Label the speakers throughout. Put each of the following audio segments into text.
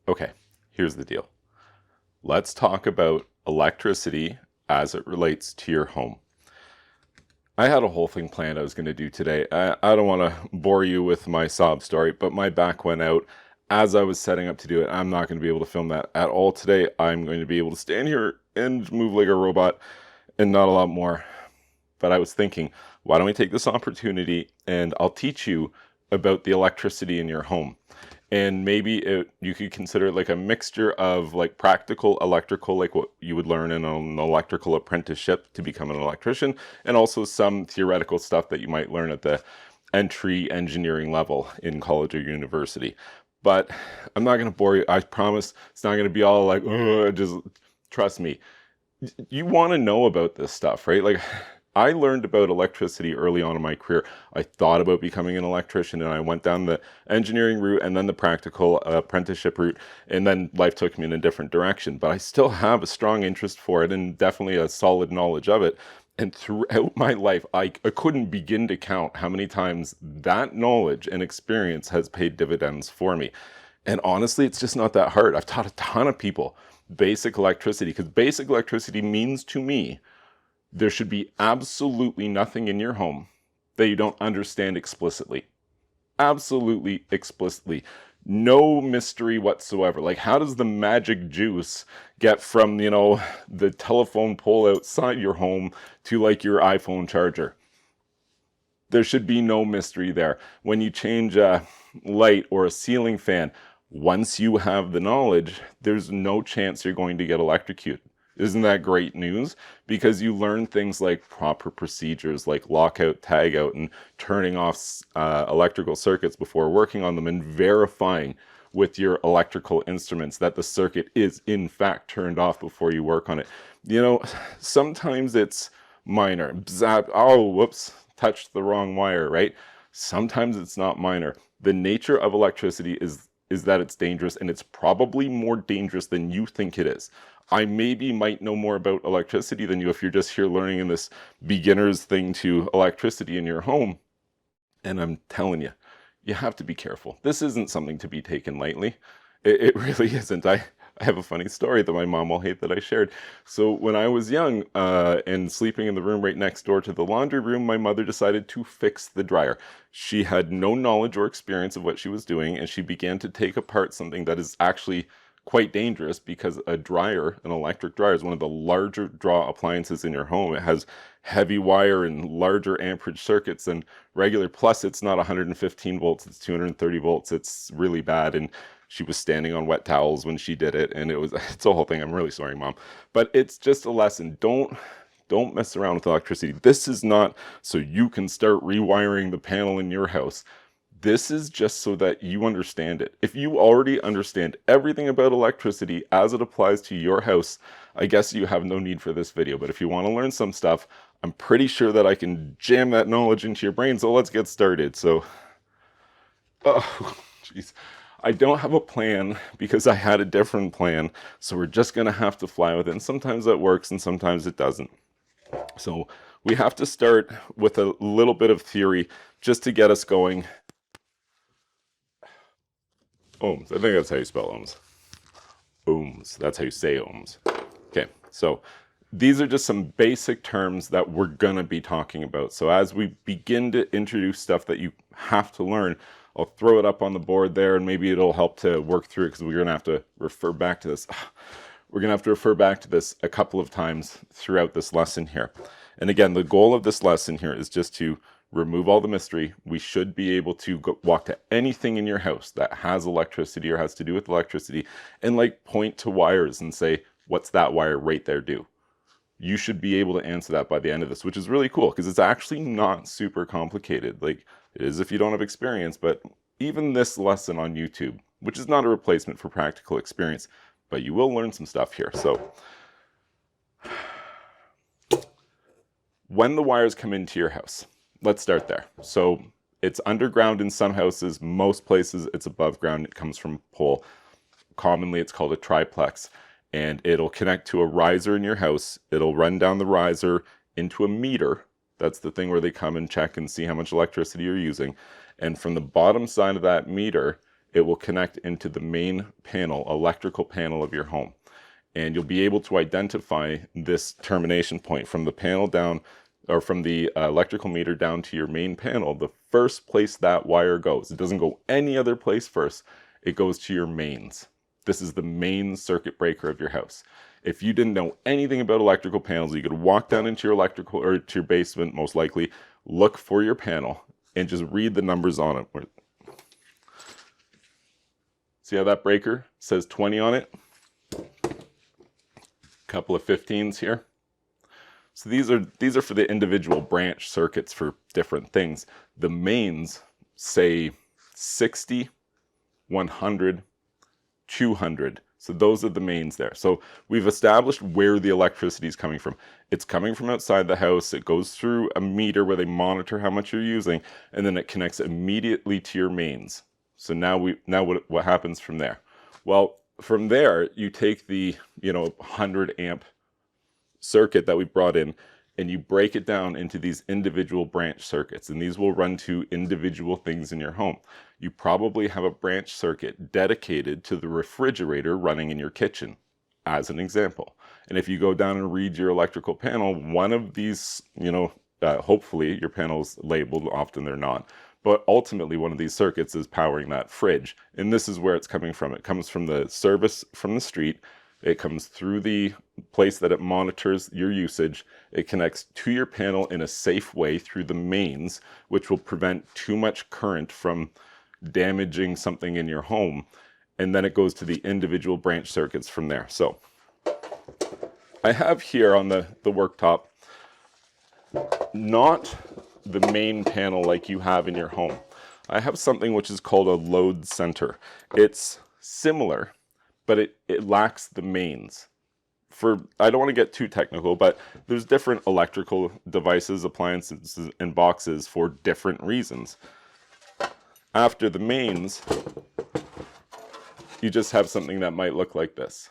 Speaker 1: Okay, here's the deal. Let's talk about electricity as it relates to your home. I had a whole thing planned I was going to do today. I don't want to bore you with my sob story, but my back went out as I was setting up to do it. I'm not going to be able to film that at all today. I'm going to be able to stand here and move like a robot and not a lot more. But I was thinking, why don't we take this opportunity and I'll teach you about the electricity in your home. And maybe you could consider it like a mixture of like practical electrical, like what you would learn in an electrical apprenticeship to become an electrician, and also some theoretical stuff that you might learn at the entry engineering level in college or university. But I'm not going to bore you. I promise it's not going to be all like, just trust me. You want to know about this stuff, right? Like, I learned about electricity early on in my career. I thought about becoming an electrician and I went down the engineering route and then the practical apprenticeship route, and then life took me in a different direction. But I still have a strong interest for it and definitely a solid knowledge of it. And throughout my life, I couldn't begin to count how many times that knowledge and experience has paid dividends for me. And honestly, it's just not that hard. I've taught a ton of people basic electricity because basic electricity means to me there should be absolutely nothing in your home that you don't understand explicitly. Absolutely explicitly. No mystery whatsoever. Like, how does the magic juice get from, the telephone pole outside your home to like your iPhone charger? There should be no mystery there. When you change a light or a ceiling fan, once you have the knowledge, there's no chance you're going to get electrocuted. Isn't that great news? Because you learn things like proper procedures like lockout, tagout, and turning off electrical circuits before working on them and verifying with your electrical instruments that the circuit is in fact turned off before you work on it. Sometimes it's minor. Zap, oh, whoops, touched the wrong wire, right? Sometimes it's not minor. The nature of electricity is that it's dangerous, and it's probably more dangerous than you think it is. I might know more about electricity than you if you're just here learning in this beginner's thing to electricity in your home. And I'm telling you, you have to be careful. This isn't something to be taken lightly. It really isn't. I have a funny story that my mom will hate that I shared. So when I was young and sleeping in the room right next door to the laundry room, my mother decided to fix the dryer. She had no knowledge or experience of what she was doing, and she began to take apart something that is actually quite dangerous because an electric dryer, is one of the larger draw appliances in your home. It has heavy wire and larger amperage circuits than regular. Plus, it's not 115 volts, it's 230 volts. It's really bad. And she was standing on wet towels when she did it. And it's a whole thing. I'm really sorry, Mom. But it's just a lesson. Don't mess around with electricity. This is not so you can start rewiring the panel in your house. This is just so that you understand it. If you already understand everything about electricity as it applies to your house, I guess you have no need for this video. But if you want to learn some stuff, I'm pretty sure that I can jam that knowledge into your brain. So let's get started. So, oh, jeez. I don't have a plan because I had a different plan. So we're just going to have to fly with it. And sometimes that works and sometimes it doesn't. So we have to start with a little bit of theory just to get us going. Ohms. I think that's how you spell ohms. Ohms. That's how you say ohms. Okay, so these are just some basic terms that we're going to be talking about. So as we begin to introduce stuff that you have to learn, I'll throw it up on the board there, and maybe it'll help to work through it because we're going to have to refer back to this. We're going to have to refer back to this a couple of times throughout this lesson here. And again, the goal of this lesson here is just to remove all the mystery. We should be able to walk to anything in your house that has electricity or has to do with electricity and like point to wires and say, what's that wire right there do? You should be able to answer that by the end of this, which is really cool because it's actually not super complicated. Like it is if you don't have experience, but even this lesson on YouTube, which is not a replacement for practical experience, but you will learn some stuff here. So when the wires come into your house, let's start there. So it's underground in some houses. Most places it's above ground. It comes from a pole. Commonly it's called a triplex. And it'll connect to a riser in your house. It'll run down the riser into a meter. That's the thing where they come and check and see how much electricity you're using. And from the bottom side of that meter, it will connect into the main panel, electrical panel of your home. And you'll be able to identify this termination point from the panel down, or from the electrical meter down to your main panel. The first place that wire goes, it doesn't go any other place first, it goes to your mains. This is the main circuit breaker of your house. If you didn't know anything about electrical panels, you could walk down into your electrical, or to your basement most likely, look for your panel, and just read the numbers on it. See how that breaker says 20 on it? Couple of 15s here. So these are for the individual branch circuits for different things. The mains say 60, 100, 200. So those are the mains there. So we've established where the electricity is coming from. It's coming from outside the house. It goes through a meter where they monitor how much you're using, and then it connects immediately to your mains. So now what happens from there? Well, from there you take the 100 amp circuit that we brought in, and you break it down into these individual branch circuits, and these will run to individual things in your home. You probably have a branch circuit dedicated to the refrigerator running in your kitchen, as an example. And if you go down and read your electrical panel, one of these, hopefully your panel's labeled, often they're not, but ultimately one of these circuits is powering that fridge. And this is where it's coming from. It comes from the service from the street. It comes through the place that it monitors your usage. It connects to your panel in a safe way through the mains, which will prevent too much current from damaging something in your home. And then it goes to the individual branch circuits from there. So I have here on the worktop, not the main panel like you have in your home. I have something which is called a load center. It's similar, but it lacks the mains. I don't want to get too technical, but there's different electrical devices, appliances, and boxes for different reasons. After the mains, you just have something that might look like this.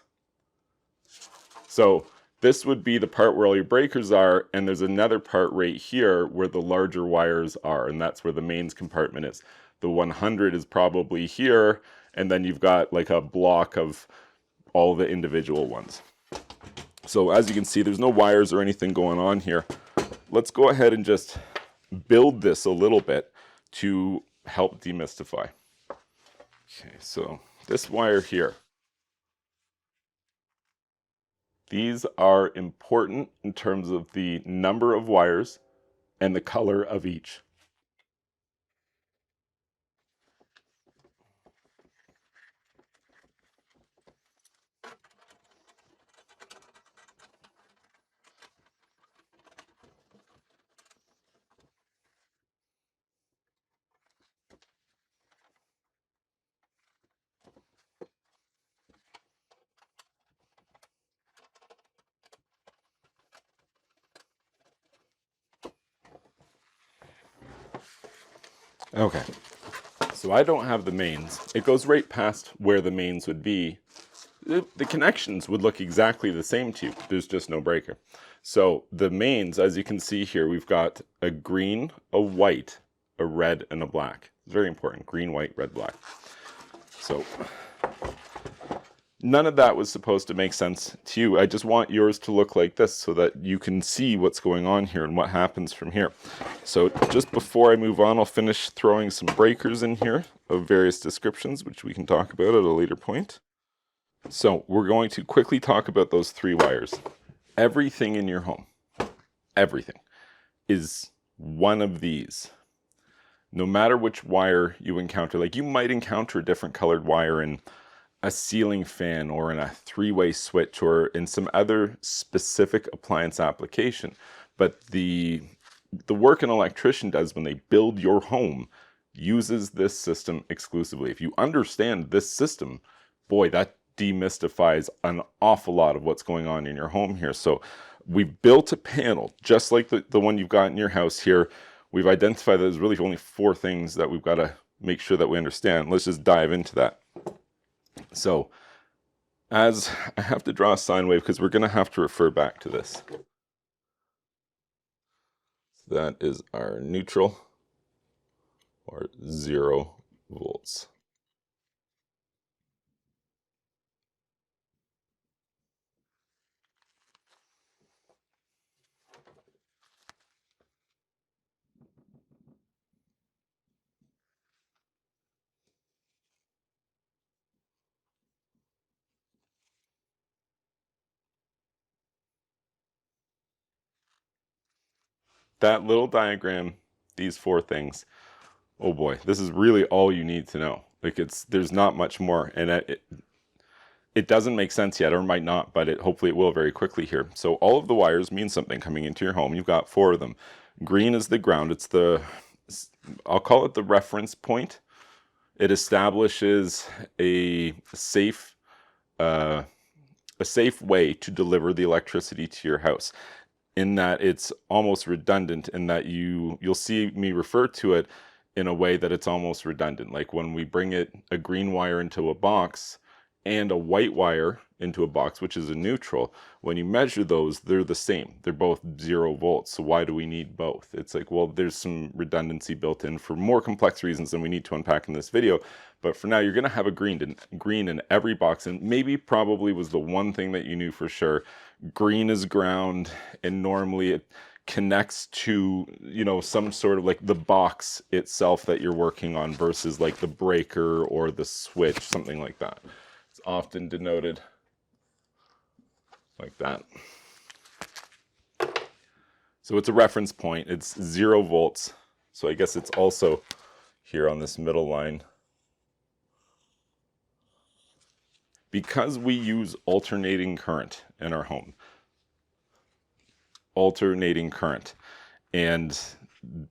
Speaker 1: So this would be the part where all your breakers are, and there's another part right here where the larger wires are, and that's where the mains compartment is. The 100 is probably here, and then you've got like a block of all the individual ones. So as you can see, there's no wires or anything going on here. Let's go ahead and just build this a little bit to help demystify. Okay, so this wire here, these are important in terms of the number of wires and the color of each. Okay, so I don't have the mains. It goes right past where the mains would be. The connections would look exactly the same to you. There's just no breaker. So the mains, as you can see here, we've got a green, a white, a red, and a black. It's very important. Green, white, red, black. So none of that was supposed to make sense to you. I just want yours to look like this so that you can see what's going on here and what happens from here. So just before I move on, I'll finish throwing some breakers in here of various descriptions, which we can talk about at a later point. So we're going to quickly talk about those three wires. Everything in your home, everything, is one of these. No matter which wire you encounter, like you might encounter a different colored wire in a ceiling fan or in a three-way switch or in some other specific appliance application. But the work an electrician does when they build your home uses this system exclusively. If you understand this system, boy, that demystifies an awful lot of what's going on in your home here. So we've built a panel just like the one you've got in your house here. We've identified that there's really only 4 things that we've got to make sure that we understand. Let's just dive into that. So as I have to draw a sine wave because we're going to have to refer back to this. So that is our neutral, or 0 volts. that little diagram, these 4 things, oh boy, this is really all you need to know. Like there's not much more, and it doesn't make sense yet, or might not, but hopefully it will very quickly here. So all of the wires mean something coming into your home. You've got 4 of them. Green is the ground. It's I'll call it the reference point. It establishes a safe way to deliver the electricity to your house, in that it's almost redundant, in that you'll see me refer to it in a way that it's almost redundant. Like when we bring a green wire into a box and a white wire into a box, which is a neutral, when you measure those, they're the same. They're both 0 volts. So why do we need both? It's like, well, there's some redundancy built in for more complex reasons than we need to unpack in this video. But for now, you're going to have a green in every box. And maybe probably was the one thing that you knew for sure. Green is ground, and normally it connects to, some sort of like the box itself that you're working on versus like the breaker or the switch, something like that. It's often denoted like that. So it's a reference point. It's 0 volts. So I guess it's also here on this middle line. Because we use alternating current in our home. Alternating current. And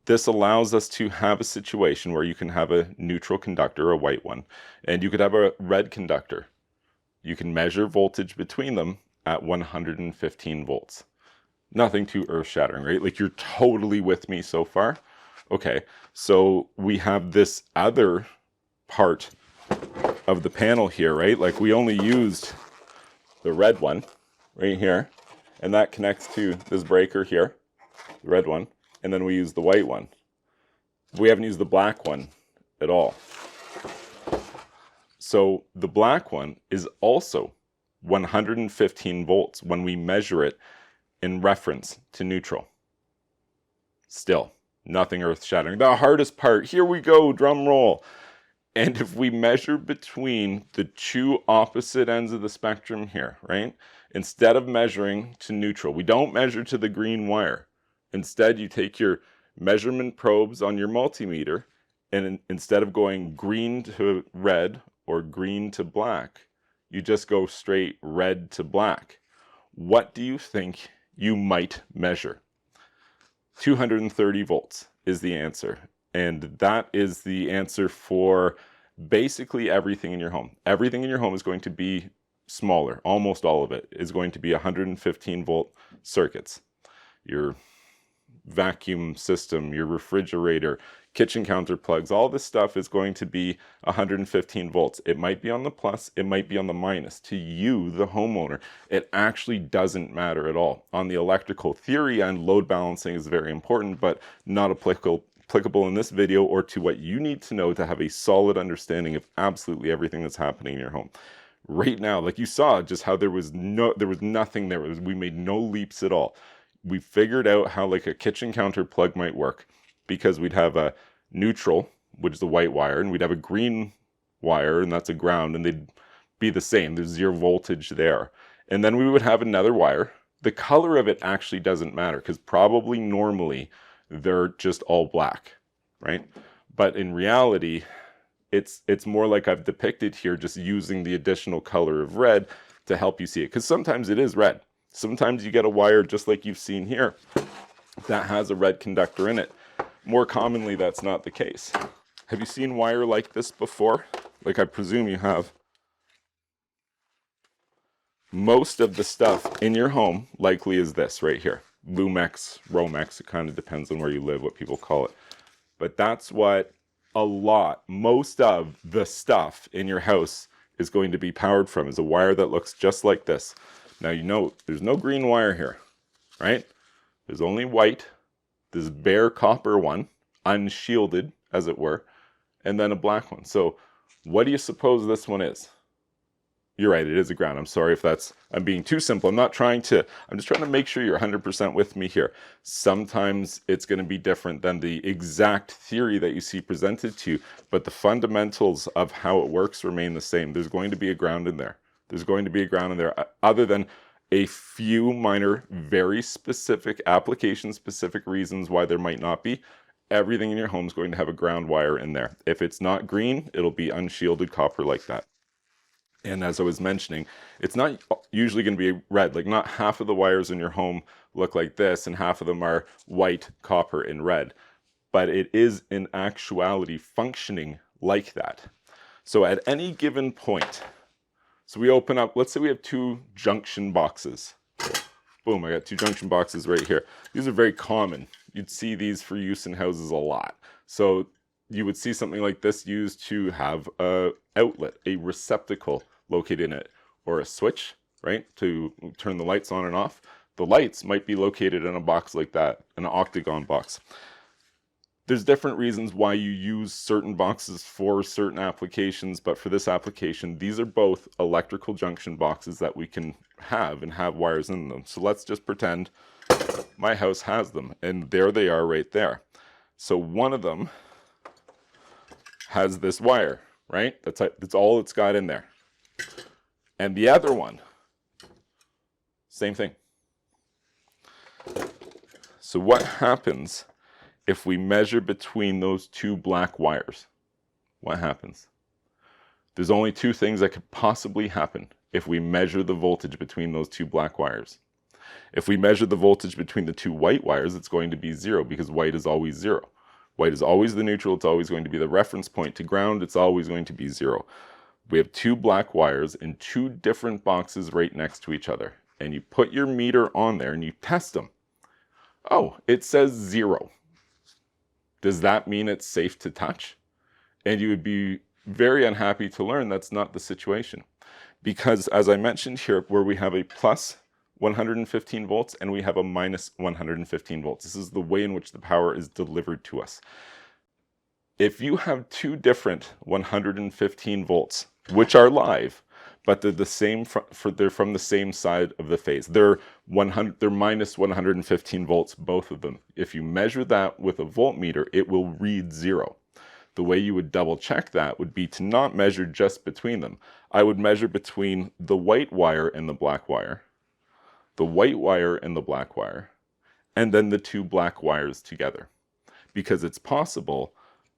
Speaker 1: this allows us to have a situation where you can have a neutral conductor, a white one, and you could have a red conductor. You can measure voltage between them at 115 volts. Nothing too earth-shattering, right? Like, you're totally with me so far? Okay, so we have this other part of the panel here, right? Like, we only used the red one right here, and that connects to this breaker here, the red one, and then we use the white one. We haven't used the black one at all. So the black one is also 115 volts when we measure it in reference to neutral. Still, nothing earth-shattering. The hardest part, here we go, drum roll. And if we measure between the 2 opposite ends of the spectrum here, right? Instead of measuring to neutral, we don't measure to the green wire. Instead, you take your measurement probes on your multimeter, and instead of going green to red or green to black, you just go straight red to black. What do you think you might measure? 230 volts is the answer. And that is the answer for basically everything in your home. Everything in your home is going to be smaller. Almost all of it is going to be 115 volt circuits. Your vacuum system, your refrigerator, kitchen counter plugs, all this stuff is going to be 115 volts. It might be on the plus, it might be on the minus. To you, the homeowner, it actually doesn't matter at all. On the electrical theory and load balancing is very important, but not applicable in this video or to what you need to know to have a solid understanding of absolutely everything that's happening in your home. Right now, like you saw, just how there was nothing there. We made no leaps at all. We figured out how like a kitchen counter plug might work, because we'd have a neutral, which is the white wire, and we'd have a green wire, and that's a ground, and they'd be the same. There's 0 voltage there. And then we would have another wire. The color of it actually doesn't matter, because probably normally they're just all black, right? But in reality, it's more like I've depicted here, just using the additional color of red to help you see it. Because sometimes it is red. Sometimes you get a wire just like you've seen here that has a red conductor in it. More commonly, that's not the case. Have you seen wire like this before? Like, I presume you have. Most of the stuff in your home likely is this right here. Loomex, romex, it kind of depends on where you live, what people call it. But that's what most of the stuff in your house is going to be powered from, is a wire that looks just like this. Now, you know, there's no green wire here, right? There's only white, this bare copper one, unshielded, as it were, and then a black one. So what do you suppose this one is? You're right, it is a ground. I'm sorry if I'm being too simple. I'm just trying to make sure you're 100% with me here. Sometimes it's going to be different than the exact theory that you see presented to you, but the fundamentals of how it works remain the same. There's going to be a ground in there. There's going to be a ground in there, other than a few minor, very specific, application-specific reasons why there might not be. Everything in your home is going to have a ground wire in there. If it's not green, it'll be unshielded copper like that. And as I was mentioning, it's not usually going to be red. Like, not half of the wires in your home look like this and half of them are white, copper, and red. But it is in actuality functioning like that. So at any given point, so we open up, let's say we have two junction boxes. Boom, I got two junction boxes right here. These are very common. You'd see these for use in houses a lot. So you would see something like this used to have an outlet, a receptacle located in it, or a switch, right, to turn the lights on and off. The lights might be located in a box like that, an octagon box. There's different reasons why you use certain boxes for certain applications, but for this application, these are both electrical junction boxes that we can have and have wires in them. So let's just pretend my house has them, and there they are right there. So one of them has this wire, right? That's all it's got in there. And the other one, same thing. So what happens if we measure between those two black wires? What happens? There's only two things that could possibly happen if we measure the voltage between those two black wires. If we measure the voltage between the two white wires, it's going to be zero, because white is always zero. White is always the neutral, it's always going to be the reference point to ground, it's always going to be zero. We have two black wires in two different boxes right next to each other, and you put your meter on there and you test them. Oh, it says 0. Does that mean it's safe to touch? And you would be very unhappy to learn that's not the situation. Because as I mentioned here, where we have a plus 115 volts and we have a minus 115 volts. This is the way in which the power is delivered to us. If you have two different 115 volts, which are live, but they're the same they're from the same side of the phase. They're minus 115 volts, both of them. If you measure that with a voltmeter, it will read 0. The way you would double check that would be to not measure just between them. I would measure between the white wire and the black wire, the white wire and the black wire, and then the two black wires together. Because it's possible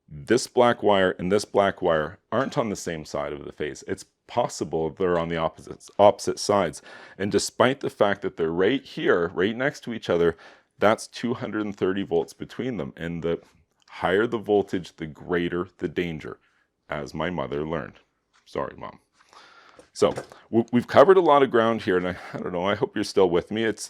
Speaker 1: this black wire and this black wire aren't on the same side of the phase. It's possible they're on the opposite sides. And despite the fact that they're right here, right next to each other, that's 230 volts between them. And the higher the voltage, the greater the danger, as my mother learned. Sorry, Mom. So we've covered a lot of ground here, and I don't know, I hope you're still with me. It's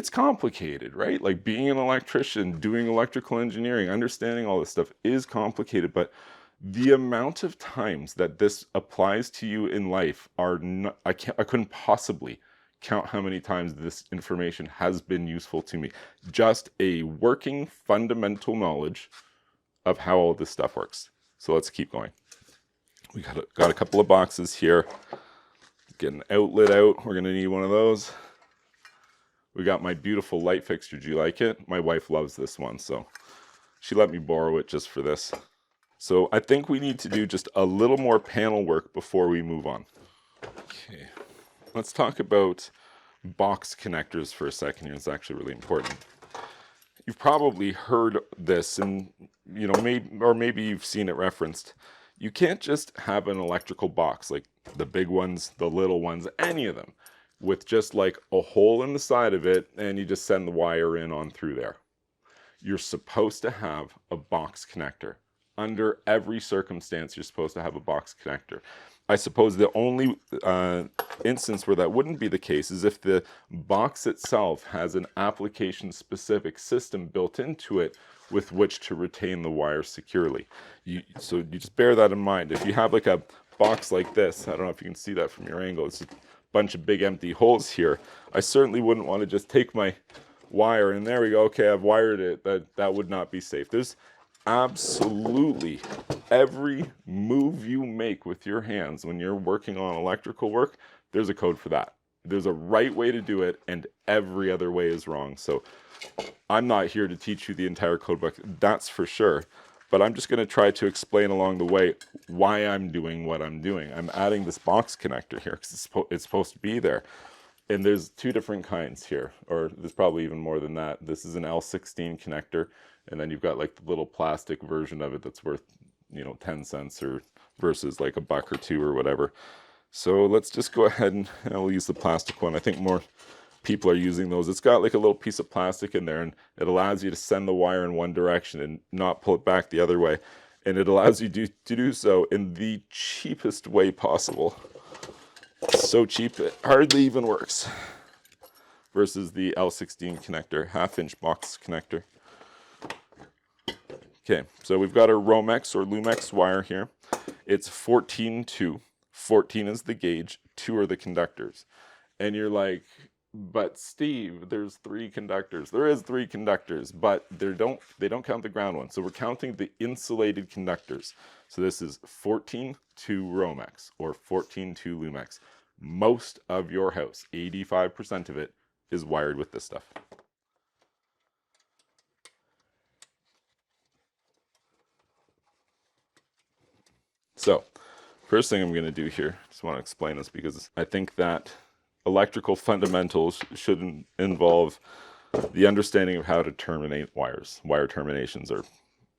Speaker 1: complicated, right? Like, being an electrician, doing electrical engineering, understanding all this stuff is complicated, but the amount of times that this applies to you in life are not, I couldn't possibly count how many times this information has been useful to me. Just a working fundamental knowledge of how all this stuff works. So let's keep going. We got a couple of boxes here. Get an outlet out. We're going to need one of those. We got my beautiful light fixture. Do you like it? My wife loves this one, so she let me borrow it just for this. So I think we need to do just a little more panel work before we move on. Okay, let's talk about box connectors for a second here. It's actually really important. You've probably heard this, and maybe you've seen it referenced. You can't just have an electrical box, like the big ones, the little ones, any of them, with just like a hole in the side of it, and you just send the wire in on through there. You're supposed to have a box connector. Under every circumstance, you're supposed to have a box connector. I suppose the only instance where that wouldn't be the case is if the box itself has an application-specific system built into it with which to retain the wire securely. So you just bear that in mind. If you have like a box like this, I don't know if you can see that from your angle, it's a bunch of big empty holes here. I certainly wouldn't want to just take my wire and there we go, okay, I've wired it. That would not be safe. There's absolutely every move you make with your hands when you're working on electrical work, there's a code for that. There's a right way to do it, and every other way is wrong. So I'm not here to teach you the entire code book, that's for sure. But I'm just going to try to explain along the way why I'm doing what I'm doing. I'm adding this box connector here because it's supposed to be there. And there's two different kinds here, or there's probably even more than that. This is an L16 connector, and then you've got like the little plastic version of it that's worth, 10 cents or versus like $1 or $2 or whatever. So let's just go ahead and we'll use the plastic one. I think more people are using those. It's got like a little piece of plastic in there, and it allows you to send the wire in one direction and not pull it back the other way. And it allows you to do so in the cheapest way possible. So cheap it hardly even works. Versus the L16 connector, 1/2-inch box connector. Okay, so we've got our romex or loomex wire here. It's 14-2. 14 is the gauge, 2 are the conductors. And you're like, but Steve, there's 3 conductors. There is 3 conductors, but they don't count the ground one. So we're counting the insulated conductors. So this is 14-2 romex or 14-2 loomex. Most of your house, 85% of it, is wired with this stuff. So, first thing I'm going to do here, just want to explain this because I think that electrical fundamentals should involve the understanding of how to terminate wires. Wire terminations are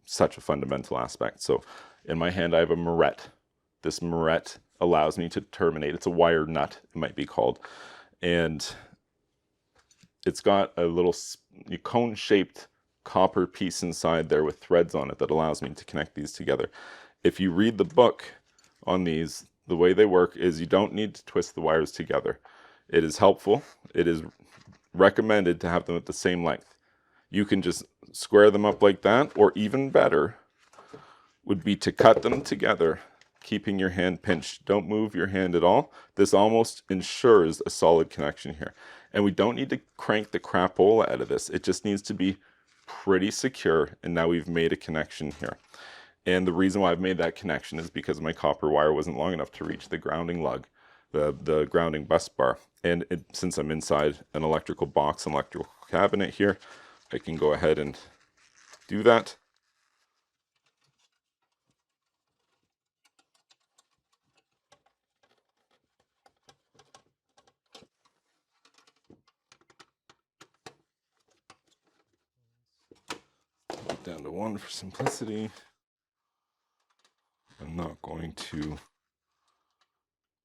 Speaker 1: such a fundamental aspect. So, in my hand I have a moret. This moret allows me to terminate. It's a wire nut, it might be called. And it's got a little cone-shaped copper piece inside there with threads on it that allows me to connect these together. If you read the book on these, the way they work is you don't need to twist the wires together. It is helpful. It is recommended to have them at the same length. You can just square them up like that, or even better would be to cut them together, keeping your hand pinched. Don't move your hand at all. This almost ensures a solid connection here. And we don't need to crank the crapola out of this. It just needs to be pretty secure, and now we've made a connection here. And the reason why I've made that connection is because my copper wire wasn't long enough to reach the grounding lug, the grounding bus bar. And since I'm inside an electrical box, an electrical cabinet here, I can go ahead and do that. Down to 1 for simplicity. I'm not going to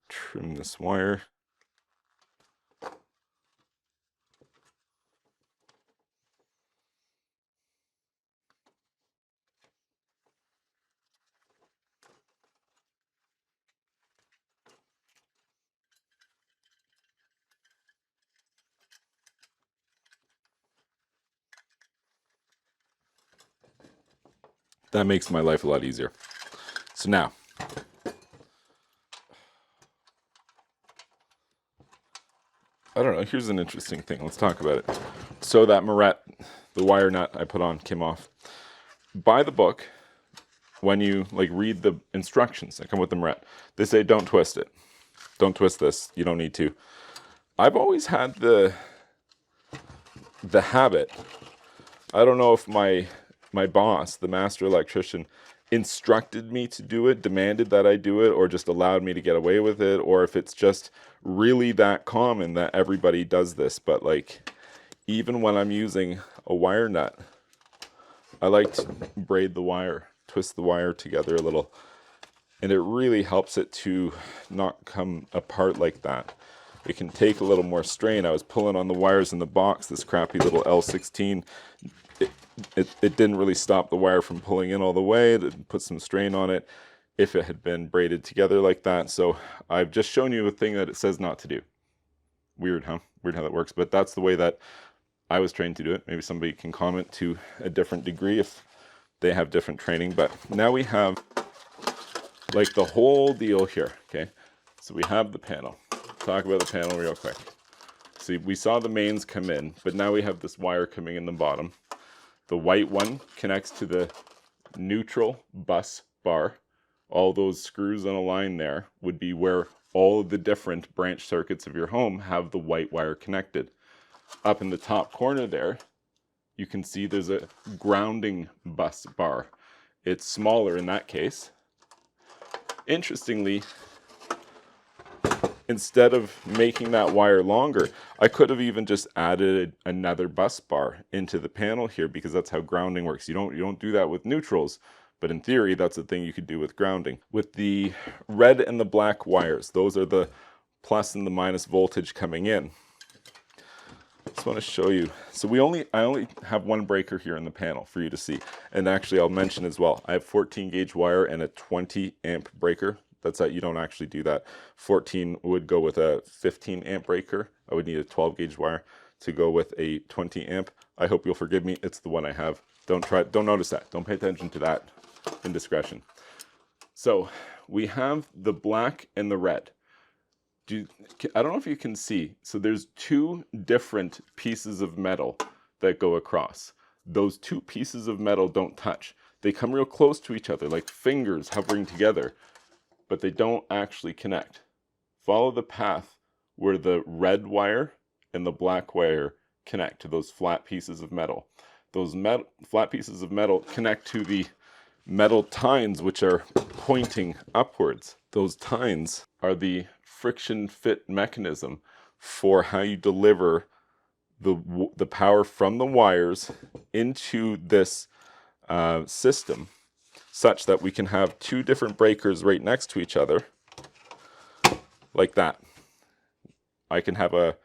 Speaker 1: trim this wire. That makes my life a lot easier. So now, I don't know, here's an interesting thing. Let's talk about it. So that moret, the wire nut I put on, came off. By the book, when you read the instructions that come with the moret, they say don't twist it. Don't twist this. You don't need to. I've always had the habit. I don't know if my boss, the master electrician, instructed me to do it, demanded that I do it, or just allowed me to get away with it, or if it's just really that common that everybody does this. But even when I'm using a wire nut, I like to braid the wire, twist the wire together a little, and it really helps it to not come apart like that. It can take a little more strain. I was pulling on the wires in the box, this crappy little L16. It didn't really stop the wire from pulling in all the way. It put some strain on it if it had been braided together like that. So I've just shown you a thing that it says not to do. Weird, huh? Weird how that works, but that's the way that I was trained to do it. Maybe somebody can comment to a different degree if they have different training. But now we have the whole deal here, okay? So we have the panel. Talk about the panel real quick. See, we saw the mains come in, but now we have this wire coming in the bottom. The white one connects to the neutral bus bar. All those screws on a line there would be where all of the different branch circuits of your home have the white wire connected. Up in the top corner there, you can see there's a grounding bus bar. It's smaller in that case. Interestingly, instead of making that wire longer, I could have even just added another bus bar into the panel here, because that's how grounding works. You don't do that with neutrals, but in theory, that's a thing you could do with grounding. With the red and the black wires, those are the plus and the minus voltage coming in. I just want to show you. So I only have one breaker here in the panel for you to see. And actually, I'll mention as well, I have 14 gauge wire and a 20 amp breaker. That's that you don't actually do that. 14 would go with a 15 amp breaker. I would need a 12 gauge wire to go with a 20 amp. I hope you'll forgive me. It's the one I have. Don't notice that. Don't pay attention to that indiscretion. So we have the black and the red. I don't know if you can see. So there's two different pieces of metal that go across. Those two pieces of metal don't touch. They come real close to each other, like fingers hovering together, but they don't actually connect. Follow the path where the red wire and the black wire connect to those flat pieces of metal. Those flat pieces of metal connect to the metal tines, which are pointing upwards. Those tines are the friction fit mechanism for how you deliver the power from the wires into this system, such that we can have two different breakers right next to each other, like that. I can have a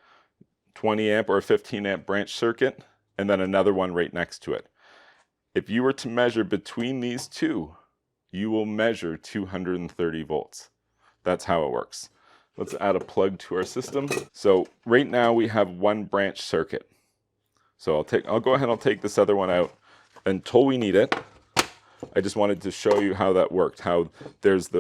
Speaker 1: 20 amp or a 15 amp branch circuit, and then another one right next to it. If you were to measure between these two, you will measure 230 volts. That's how it works. Let's add a plug to our system. So right now we have one branch circuit. So I'll go ahead and I'll take this other one out until we need it. I just wanted to show you how that worked, how there's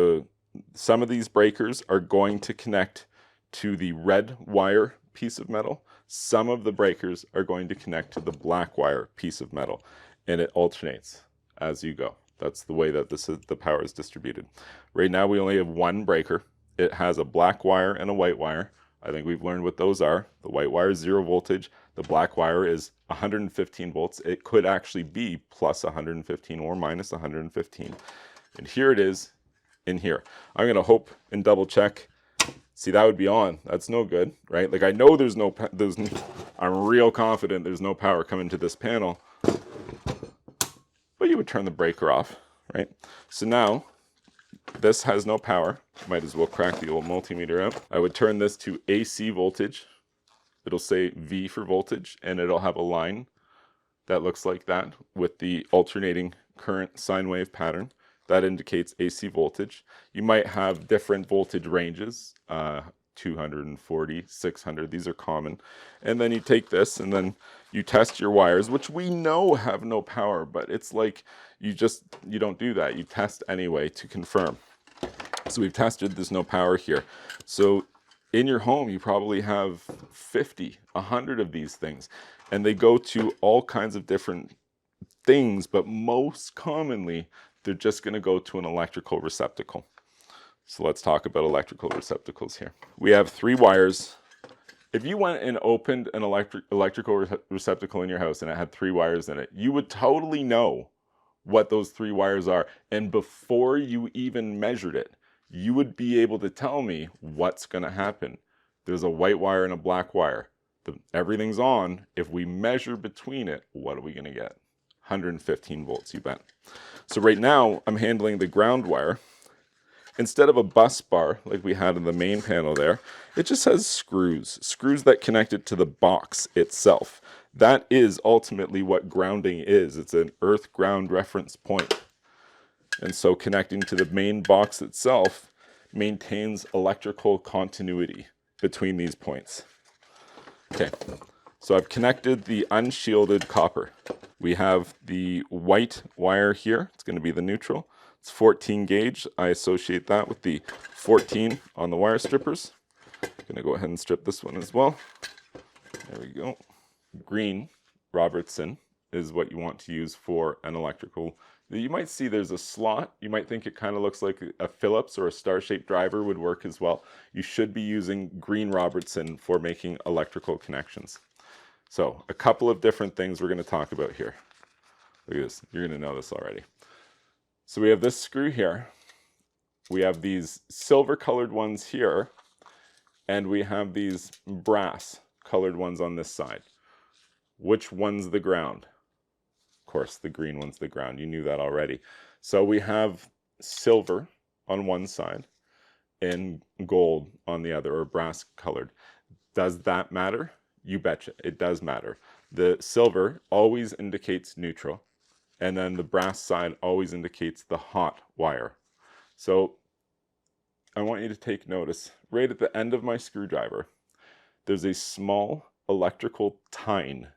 Speaker 1: some of these breakers are going to connect to the red wire piece of metal. Some of the breakers are going to connect to the black wire piece of metal, and it alternates as you go. That's the way that the power is distributed. Right now we only have one breaker. It has a black wire and a white wire. I think we've learned what those are. The white wire is 0 voltage. The black wire is 115 volts. It could actually be plus 115 or minus 115. And here it is in here. I'm going to hope and double check. See, that would be on. That's no good, right? Like I know I'm real confident there's no power coming to this panel. But you would turn the breaker off, right? So now this has no power. Might as well crack the old multimeter out. I would turn this to AC voltage. It'll say V for voltage, and it'll have a line that looks like that with the alternating current sine wave pattern. That indicates AC voltage. You might have different voltage ranges, 240, 600, these are common. And then you take this and then you test your wires, which we know have no power, but it's like you don't do that. You test anyway to confirm. So we've tested there's no power here. So in your home, you probably have 50, 100 of these things, and they go to all kinds of different things, but most commonly, they're just going to go to an electrical receptacle. So let's talk about electrical receptacles here. We have 3 wires. If you went and opened an electrical receptacle in your house and it had 3 wires in it, you would totally know what those 3 wires are. And before you even measured it, you would be able to tell me what's going to happen. There's a white wire and a black wire. Everything's on. If we measure between it, what are we going to get? 115 volts, you bet. So right now, I'm handling the ground wire. Instead of a bus bar like we had in the main panel there, it just has screws that connect it to the box itself. That is ultimately what grounding is. It's an earth ground reference point. And so connecting to the main box itself maintains electrical continuity between these points. Okay, so I've connected the unshielded copper. We have the white wire here. It's going to be the neutral. It's 14 gauge. I associate that with the 14 on the wire strippers. I'm going to go ahead and strip this one as well. There we go. Green Robertson is what you want to use for an electrical. You might see there's a slot. You might think it kind of looks like a Phillips or a star-shaped driver would work as well. You should be using green Robertson for making electrical connections. So a couple of different things we're going to talk about here. Look at this. You're going to know this already. So we have this screw here. We have these silver colored ones here. and we have these brass colored ones on this side. Which one's the ground? Of course, the green one's the ground. You knew that already. So we have silver on one side and gold on the other, or brass colored. Does that matter? You betcha, it does matter. The silver always indicates neutral, and then the brass side always indicates the hot wire. So I want you to take notice, right at the end of my screwdriver, there's a small electrical tine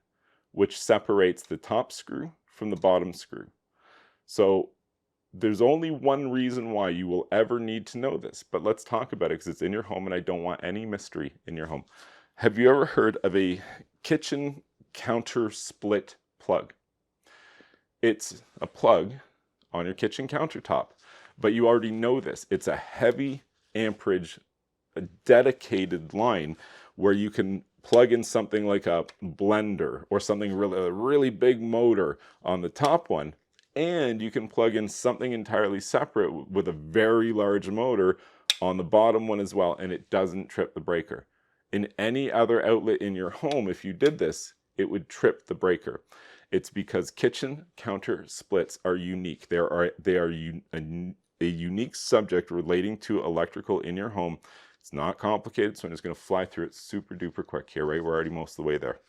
Speaker 1: which separates the top screw from the bottom screw. So there's only one reason why you will ever need to know this, but let's talk about it because it's in your home and I don't want any mystery in your home. Have you ever heard of a kitchen counter split plug? It's a plug on your kitchen countertop, but you already know this. It's a heavy amperage, a dedicated line where you can plug in something like a blender or something a really big motor on the top one, and you can plug in something entirely separate with a very large motor on the bottom one as well, and it doesn't trip the breaker. In any other outlet in your home, if you did this, it would trip the breaker. It's because kitchen counter splits are unique. They are a unique subject relating to electrical in your home. It's not complicated, so I'm just going to fly through it super duper quick here, right? We're already most of the way there.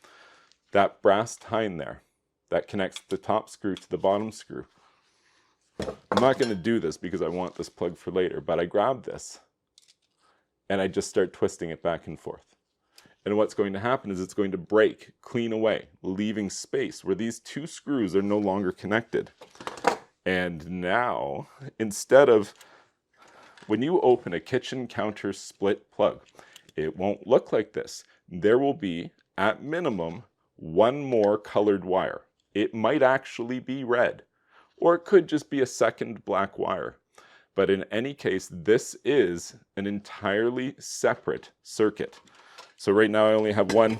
Speaker 1: That brass tine there, that connects the top screw to the bottom screw. I'm not going to do this because I want this plug for later, but I grab this and I just start twisting it back and forth. And what's going to happen is it's going to break clean away, leaving space where these two screws are no longer connected. And now, instead of, when you open a kitchen counter split plug, it won't look like this. There will be, at minimum, one more colored wire. It might actually be red, or it could just be a second black wire. But in any case, this is an entirely separate circuit. So right now I only have one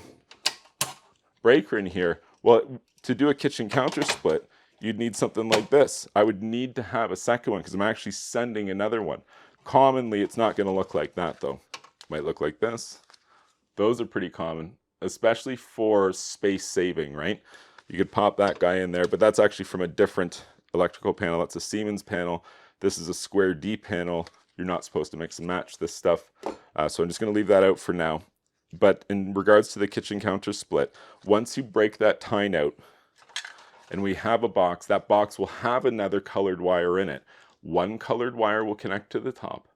Speaker 1: breaker in here. Well, to do a kitchen counter split, you'd need something like this. I would need to have a second one because I'm actually sending another one. Commonly, it's not going to look like that though. It might look like this. Those are pretty common, especially for space saving, right? You could pop that guy in there, but that's actually from a different electrical panel. That's a Siemens panel. This is a square D panel. You're not supposed to mix and match this stuff. So I'm just going to leave that out for now. But in regards to the kitchen counter split, once you break that tine out and we have a box, that box will have another colored wire in it. One colored wire will connect to the top.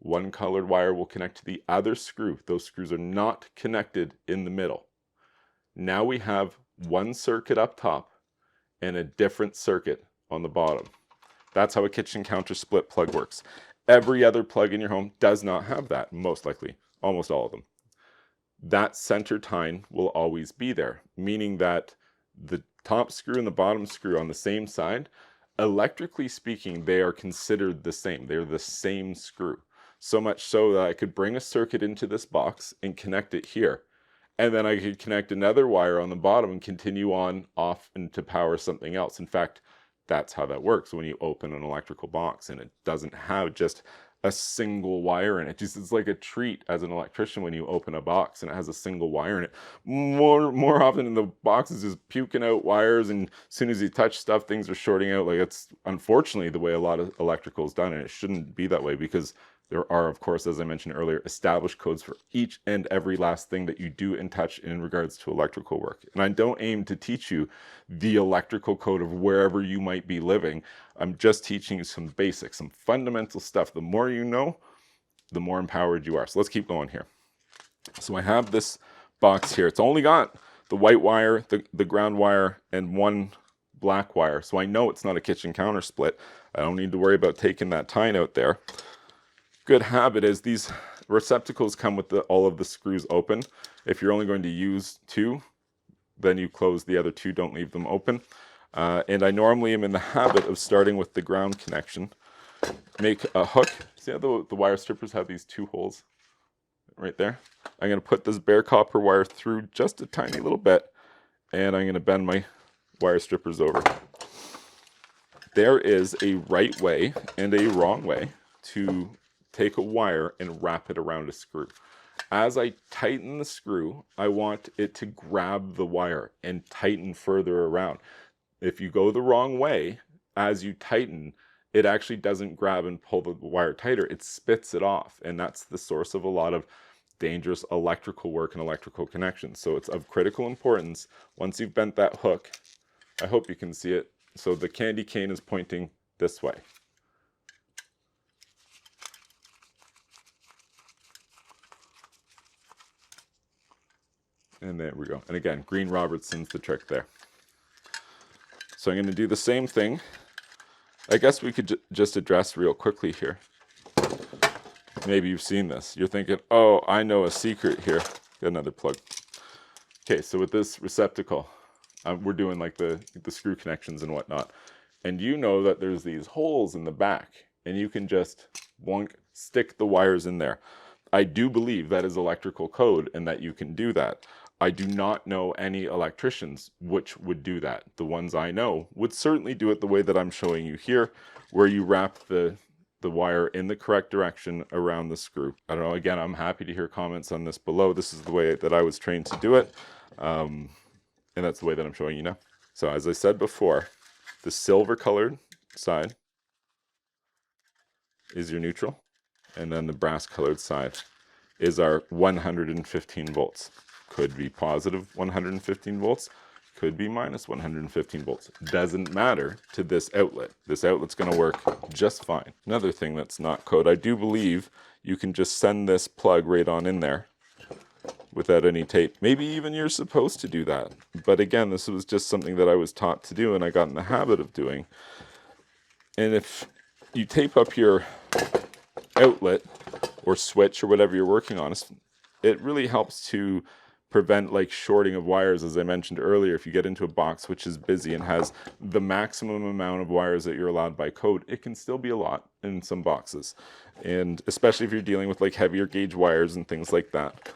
Speaker 1: One colored wire will connect to the other screw. Those screws are not connected in the middle. Now we have one circuit up top and a different circuit on the bottom. That's how a kitchen counter split plug works. Every other plug in your home does not have that, most likely, almost all of them. That center tine will always be there, meaning that the top screw and the bottom screw on the same side, electrically speaking, they are considered the same. They're the same screw. So much so that I could bring a circuit into this box and connect it here. And then I could connect another wire on the bottom and continue on off and to power something else. In fact, that's how that works when you open an electrical box and it doesn't have just a single wire in it. It's like a treat as an electrician when you open a box and it has a single wire in it. More often than the box is just puking out wires, and as soon as you touch stuff, things are shorting out. Like, it's unfortunately the way a lot of electrical is done, and it shouldn't be that way because there are, of course, as I mentioned earlier, established codes for each and every last thing that you do and touch in regards to electrical work. And I don't aim to teach you the electrical code of wherever you might be living. I'm just teaching you some basics, some fundamental stuff. The more you know, the more empowered you are. So let's keep going here. So I have this box here. It's only got the white wire, the ground wire, and one black wire. So I know it's not a kitchen counter split. I don't need to worry about taking that tine out there. Good habit is these receptacles come with all of the screws open. If you're only going to use two, then you close the other two, don't leave them open. And I normally am in the habit of starting with the ground connection. Make a hook. See how the wire strippers have these two holes right there? I'm going to put this bare copper wire through just a tiny little bit, and I'm going to bend my wire strippers over. There is a right way and a wrong way to take a wire and wrap it around a screw. As I tighten the screw, I want it to grab the wire and tighten further around. If you go the wrong way, as you tighten, it actually doesn't grab and pull the wire tighter. It spits it off, and that's the source of a lot of dangerous electrical work and electrical connections. So it's of critical importance. Once you've bent that hook, I hope you can see it. So the candy cane is pointing this way. And there we go. And again, Green Robertson's the trick there. So I'm going to do the same thing. I guess we could just address real quickly here. Maybe you've seen this. You're thinking, oh, I know a secret here. Get another plug. Okay, so with this receptacle, we're doing like the screw connections and whatnot. And you know that there's these holes in the back, and you can just stick the wires in there. I do believe that is electrical code and that you can do that. I do not know any electricians which would do that. The ones I know would certainly do it the way that I'm showing you here, where you wrap the wire in the correct direction around the screw. I don't know, again, I'm happy to hear comments on this below. This is the way that I was trained to do it, and that's the way that I'm showing you now. So as I said before, the silver colored side is your neutral, and then the brass colored side is our 115 volts. Could be positive 115 volts, could be minus 115 volts. Doesn't matter to this outlet. This outlet's going to work just fine. Another thing that's not code, I do believe you can just send this plug right on in there without any tape. Maybe even you're supposed to do that. But again, this was just something that I was taught to do and I got in the habit of doing. And if you tape up your outlet or switch or whatever you're working on, it really helps to prevent like shorting of wires. As I mentioned earlier, if you get into a box which is busy and has the maximum amount of wires that you're allowed by code, it can still be a lot in some boxes. And especially if you're dealing with like heavier gauge wires and things like that.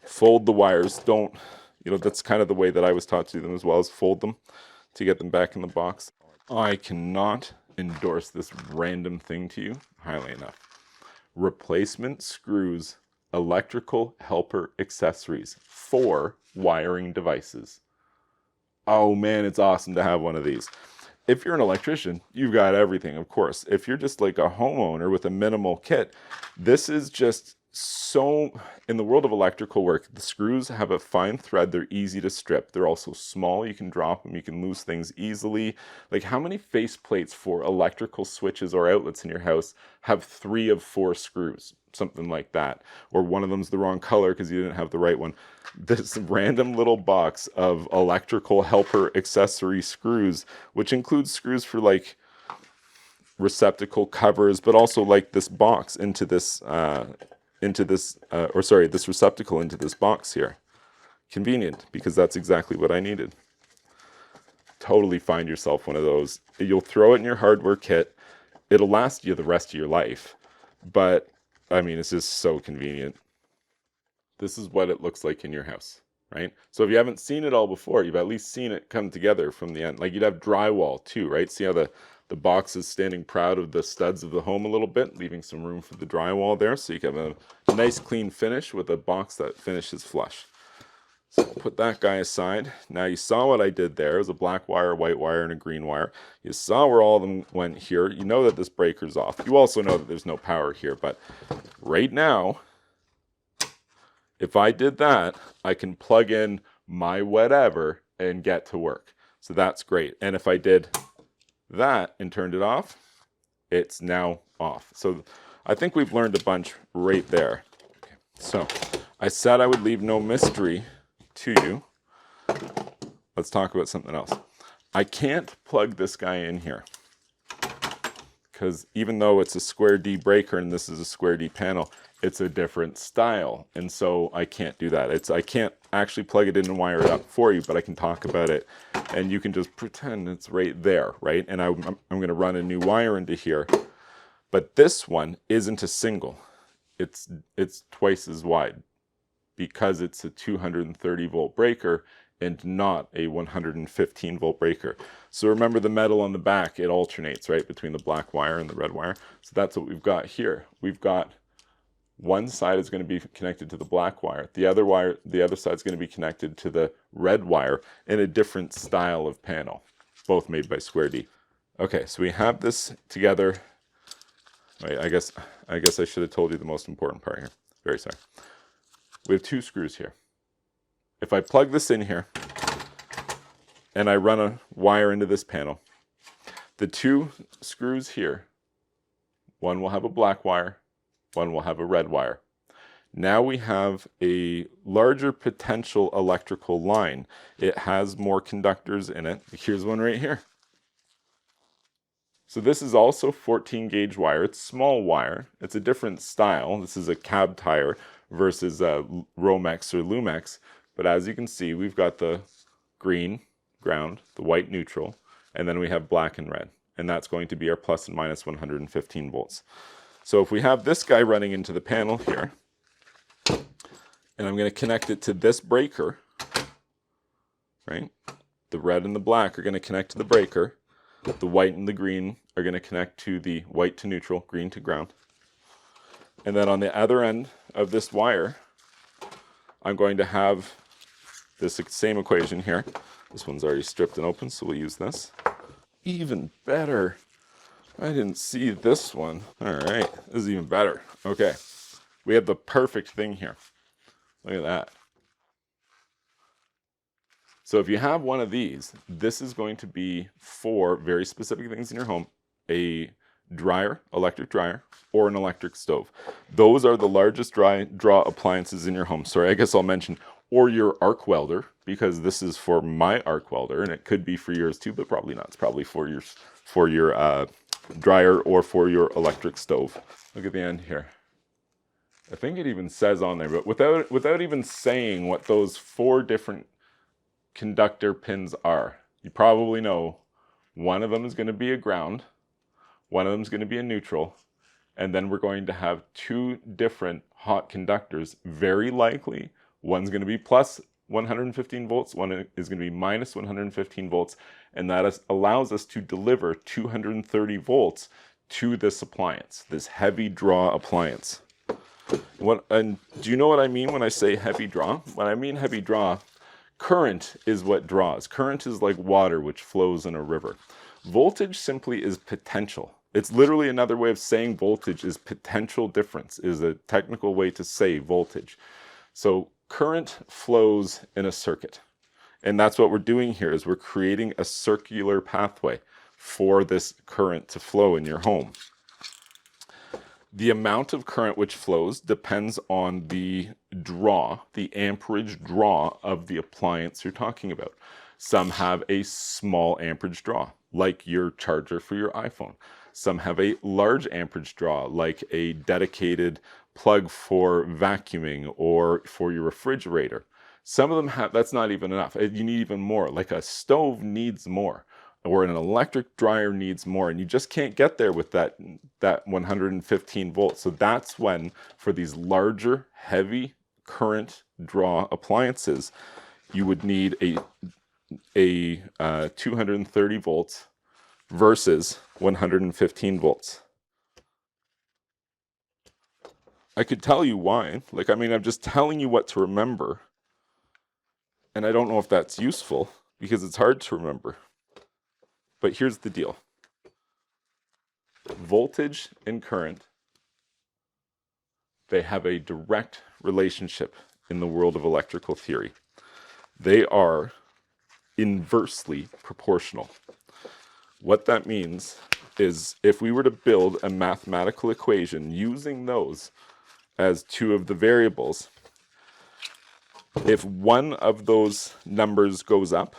Speaker 1: Fold the wires. Don't, that's kind of the way that I was taught to do them as well, as fold them to get them back in the box. I cannot endorse this random thing to you highly enough. Replacement screws, electrical helper accessories for wiring devices. Oh man, it's awesome to have one of these. If you're an electrician, you've got everything, of course. If you're just like a homeowner with a minimal kit, this is just so, in the world of electrical work, the screws have a fine thread. They're easy to strip. They're also small. You can drop them. You can lose things easily. Like, how many face plates for electrical switches or outlets in your house have 3 of 4 screws? Something like that. Or one of them's the wrong color because you didn't have the right one. This random little box of electrical helper accessory screws, which includes screws for like receptacle covers, but also like this box into this this receptacle into this box here. Convenient, because that's exactly what I needed. Totally find yourself one of those. You'll throw it in your hardware kit. It'll last you the rest of your life. But, I mean, it's just so convenient. This is what it looks like in your house, right? So if you haven't seen it all before, you've at least seen it come together from the end. Like, you'd have drywall too, right? See how the box is standing proud of the studs of the home a little bit, leaving some room for the drywall there, so you can have a nice clean finish with a box that finishes flush. So put that guy aside. Now you saw what I did there. It was a black wire, white wire, and a green wire. You saw where all of them went here. You know that this breaker's off. You also know that there's no power here, but right now, if I did that, I can plug in my whatever and get to work. So that's great. And if I did that and turned it off, it's now off. So I think we've learned a bunch right there. Okay. So I said I would leave no mystery to you. Let's talk about something else. I can't plug this guy in here because even though it's a square D breaker and this is a square D panel, it's a different style, and so I can't do that. I can't actually plug it in and wire it up for you, but I can talk about it, and you can just pretend it's right there, right? And I'm going to run a new wire into here, but this one isn't a single. It's twice as wide because it's a 230 volt breaker and not a 115 volt breaker. So remember the metal on the back, it alternates, right, between the black wire and the red wire. So that's what we've got here. We've got One side is going to be connected to the black wire. The other side is going to be connected to the red wire in a different style of panel, both made by Square D. Okay, so we have this together. Wait, I guess I should have told you the most important part here. Very sorry. We have 2 screws here. If I plug this in here and I run a wire into this panel, the 2 screws here, one will have a black wire, one will have a red wire. Now we have a larger potential electrical line. It has more conductors in it. Here's one right here. So this is also 14 gauge wire. It's small wire. It's a different style. This is a cab tire versus a romex or loomex. But as you can see, we've got the green ground, the white neutral, and then we have black and red. And that's going to be our plus and minus 115 volts. So if we have this guy running into the panel here, and I'm going to connect it to this breaker, right? The red and the black are going to connect to the breaker. The white and the green are going to connect to the white to neutral, green to ground. And then on the other end of this wire, I'm going to have this same equation here. This one's already stripped and open, so we'll use this. Even better. I didn't see this one. All right, this is even better. Okay, we have the perfect thing here. Look at that. So if you have one of these, this is going to be for very specific things in your home: a dryer, electric dryer, or an electric stove. Those are the largest draw appliances in your home. Sorry, I guess I'll mention, or your arc welder, because this is for my arc welder, and it could be for yours too, but probably not. It's probably for your dryer or for your electric stove. Look at the end here. I think it even says on there, but without even saying what those 4 different conductor pins are, you probably know one of them is going to be a ground, one of them is going to be a neutral, and then we're going to have 2 different hot conductors. Very likely one's going to be plus 115 volts, one is going to be minus 115 volts, and that allows us to deliver 230 volts to this appliance, this heavy draw appliance. And do you know what I mean when I say heavy draw? When I mean heavy draw, current is what draws. Current is like water which flows in a river. Voltage simply is potential. It's literally another way of saying voltage is potential difference, is a technical way to say voltage. So current flows in a circuit. And that's what we're doing here, is we're creating a circular pathway for this current to flow in your home. The amount of current which flows depends on the draw, the amperage draw of the appliance you're talking about. Some have a small amperage draw, like your charger for your iPhone. Some have a large amperage draw, like a dedicated plug for vacuuming or for your refrigerator. Some of them have, that's not even enough. You need even more, like a stove needs more, or an electric dryer needs more, and you just can't get there with that 115 volts. So that's when, for these larger, heavy current draw appliances, you would need a 230 volts versus 115 volts. I could tell you why. I'm just telling you what to remember, and I don't know if that's useful because it's hard to remember. But here's the deal. Voltage and current, they have a direct relationship in the world of electrical theory. They are inversely proportional. What that means is if we were to build a mathematical equation using those as 2 of the variables, if one of those numbers goes up,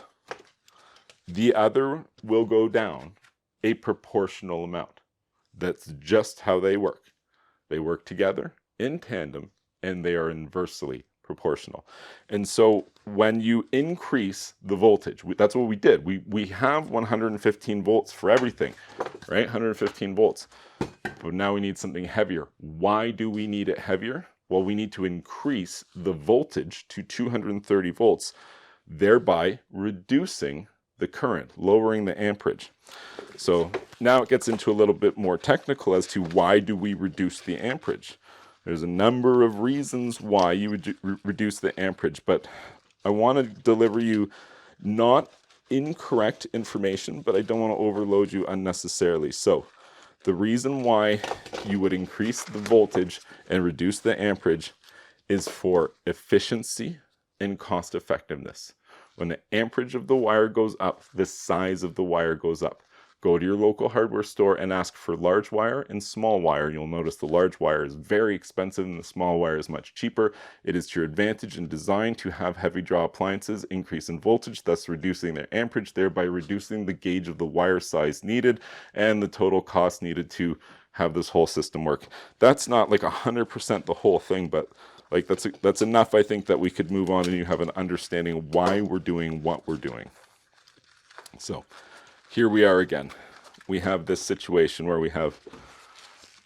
Speaker 1: the other will go down a proportional amount. That's just how they work. They work together in tandem, and they are inversely proportional. And so when you increase the voltage, that's what we did. We have 115 volts for everything, right? 115 volts. But now we need something heavier. Why do we need it heavier? Well, we need to increase the voltage to 230 volts, thereby reducing the current, lowering the amperage. So now it gets into a little bit more technical as to why do we reduce the amperage. There's a number of reasons why you would reduce the amperage, but I want to deliver you not incorrect information, but I don't want to overload you unnecessarily. So the reason why you would increase the voltage and reduce the amperage is for efficiency and cost effectiveness. When the amperage of the wire goes up, the size of the wire goes up. Go to your local hardware store and ask for large wire and small wire. You'll notice the large wire is very expensive and the small wire is much cheaper. It is to your advantage in design to have heavy draw appliances increase in voltage, thus reducing their amperage, thereby reducing the gauge of the wire size needed and the total cost needed to have this whole system work. That's not like 100% the whole thing, but like that's enough, I think, that we could move on and you have an understanding of why we're doing what we're doing. So here we are again. We have this situation where we have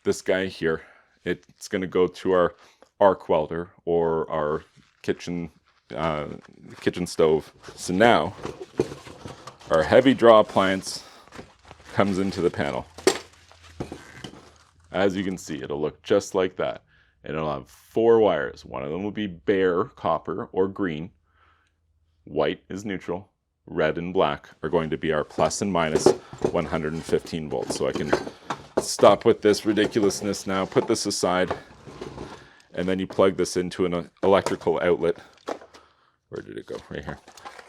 Speaker 1: this guy here. It's going to go to our arc welder or our kitchen stove. So now our heavy draw appliance comes into the panel. As you can see, it'll look just like that. And it'll have 4 wires. One of them will be bare copper or green. White is neutral. Red and black are going to be our plus and minus 115 volts. So I can stop with this ridiculousness now, put this aside, and then you plug this into an electrical outlet. Where did it go? Right here.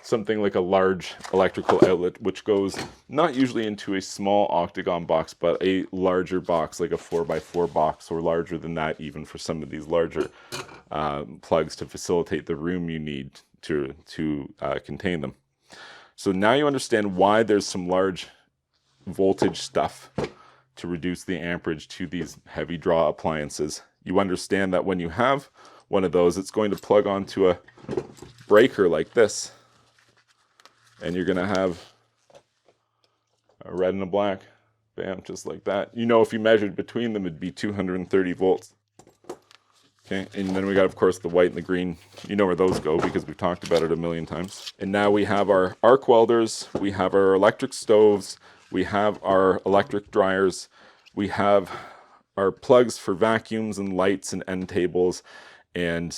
Speaker 1: Something like a large electrical outlet, which goes not usually into a small octagon box, but a larger box, like a 4x4 box, or larger than that even for some of these larger plugs to facilitate the room you need to contain them. So now you understand why there's some large voltage stuff to reduce the amperage to these heavy draw appliances. You understand that when you have one of those, it's going to plug onto a breaker like this. And you're going to have a red and a black. Bam, just like that. You know, if you measured between them, it'd be 230 volts. Okay, and then we got, of course, the white and the green. You know where those go because we've talked about it a million times. And now we have our arc welders, we have our electric stoves, we have our electric dryers, we have our plugs for vacuums and lights and end tables and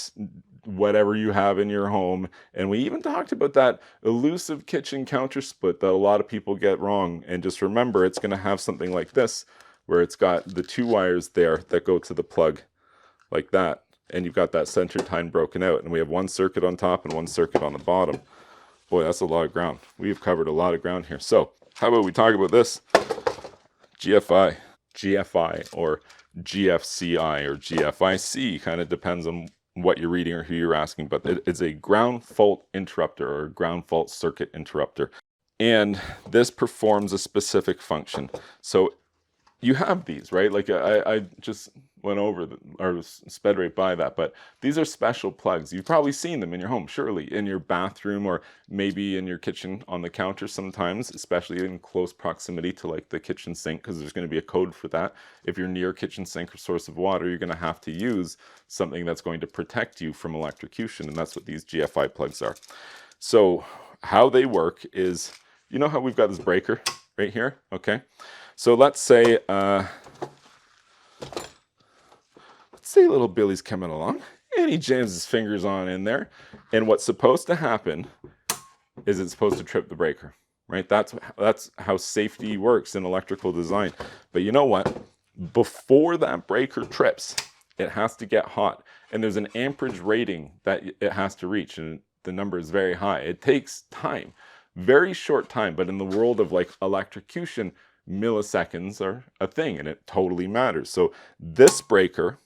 Speaker 1: whatever you have in your home. And we even talked about that elusive kitchen counter split that a lot of people get wrong. And just remember, it's going to have something like this, where it's got the 2 wires there that go to the plug like that. And you've got that center tine broken out. And we have 1 circuit on top and 1 circuit on the bottom. Boy, that's a lot of ground. We've covered a lot of ground here. So how about we talk about this? GFI or GFCI or GFIC, kind of depends on what you're reading or who you're asking, but it's a ground fault interrupter or ground fault circuit interrupter. And this performs a specific function. So you have these, right? Like I just went over or sped right by that, but these are special plugs. You've probably seen them in your home, surely, in your bathroom or maybe in your kitchen on the counter sometimes, especially in close proximity to like the kitchen sink, because there's going to be a code for that. If you're near a kitchen sink or source of water, you're going to have to use something that's going to protect you from electrocution, and that's what these GFI plugs are. So how they work is, you know how we've got this breaker right here? Okay. So let's say little Billy's coming along and he jams his fingers on in there. And what's supposed to happen is it's supposed to trip the breaker, right? That's how safety works in electrical design. But you know what? Before that breaker trips, it has to get hot. And there's an amperage rating that it has to reach. And the number is very high. It takes time, very short time. But in the world of like electrocution, milliseconds are a thing and it totally matters. So this breaker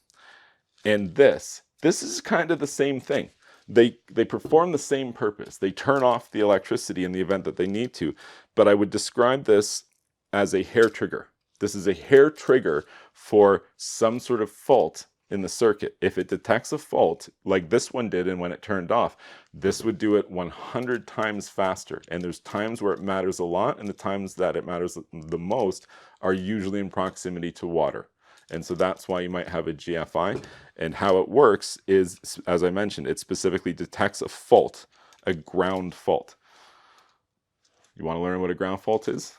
Speaker 1: and this is kind of the same thing. They perform the same purpose. They turn off the electricity in the event that they need to, but I would describe this as a hair trigger. This is a hair trigger for some sort of fault in the circuit. If it detects a fault like this one did and when it turned off, this would do it 100 times faster. And there's times where it matters a lot, and the times that it matters the most are usually in proximity to water. And so that's why you might have a GFI. And how it works is, as I mentioned, it specifically detects a fault, a ground fault. You want to learn what a ground fault is?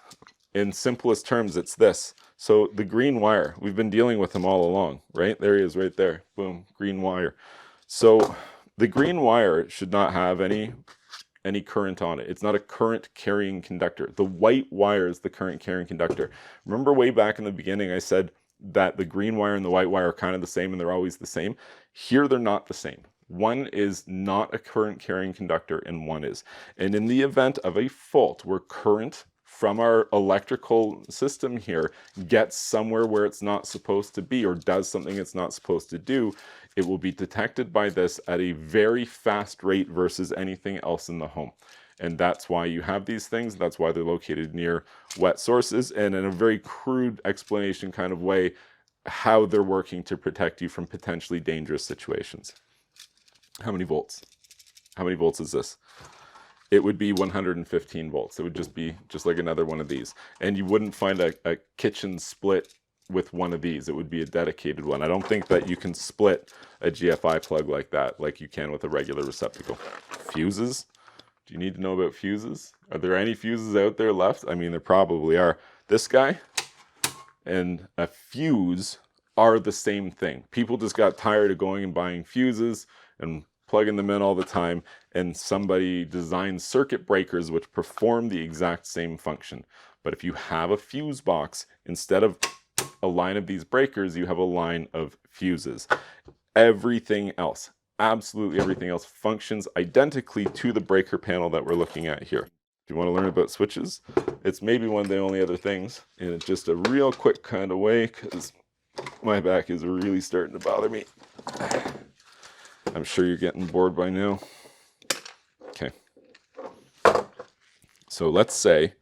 Speaker 1: In simplest terms, it's this. So the green wire, we've been dealing with him all along, right? There he is right there. Boom, green wire. So the green wire should not have any current on it. It's not a current carrying conductor. The white wire is the current carrying conductor. Remember way back in the beginning I said that the green wire and the white wire are kind of the same and they're always the same? Here they're not the same. One is not a current carrying conductor and one is. And in the event of a fault where current from our electrical system here gets somewhere where it's not supposed to be or does something it's not supposed to do, it will be detected by this at a very fast rate versus anything else in the home. And that's why you have these things. That's why they're located near wet sources, and in a very crude explanation kind of way, how they're working to protect you from potentially dangerous situations. How many volts? How many volts is this? It would be 115 volts. It would just be just like another one of these. And you wouldn't find a kitchen split with one of these. It would be a dedicated one. I don't think that you can split a GFI plug like that, like you can with a regular receptacle. Fuses? Do you need to know about fuses? Are there any fuses out there left? I mean, there probably are. This guy and a fuse are the same thing. People just got tired of going and buying fuses and plugging them in all the time, and somebody designed circuit breakers which perform the exact same function. But if you have a fuse box, instead of a line of these breakers, you have a line of fuses. Everything else, absolutely everything else, functions identically to the breaker panel that we're looking at here. If you want to learn about switches, it's maybe one of the only other things, and it's just a real quick kind of way because my back is really starting to bother me. I'm sure you're getting bored by now. Okay. So let's say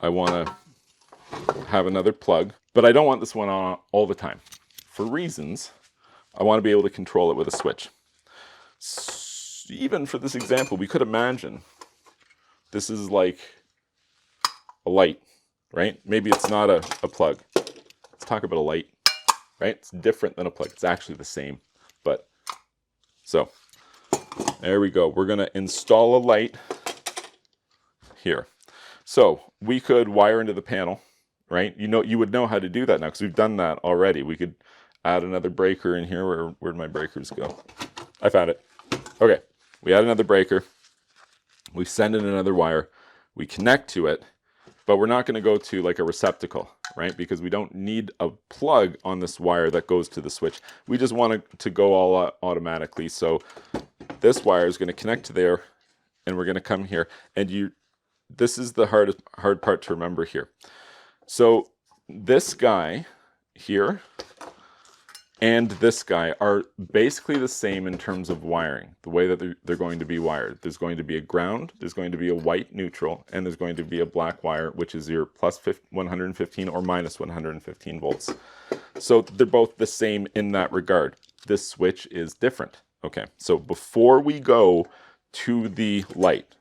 Speaker 1: I want to have another plug, but I don't want this one on all the time. For reasons, I want to be able to control it with a switch. Even for this example, we could imagine this is like a light, right? Maybe it's not a plug. Let's talk about a light, right? It's different than a plug. It's actually the same, but so there we go. We're going to install a light here. So we could wire into the panel, right? You would know how to do that now because we've done that already. We could add another breaker in here. Where'd my breakers go? I found it. Okay, we add another breaker. We send in another wire. We connect to it, but we're not going to go to like a receptacle, right? Because we don't need a plug on this wire that goes to the switch. We just want it to go all automatically. So this wire is going to connect to there, and we're going to come here. And this is the hard part to remember here. So this guy here and this guy are basically the same in terms of wiring, the way that they're going to be wired. There's going to be a ground, there's going to be a white neutral, and there's going to be a black wire, which is your plus 115 or minus 115 volts. So they're both the same in that regard. This switch is different. Okay, so before we go to the light,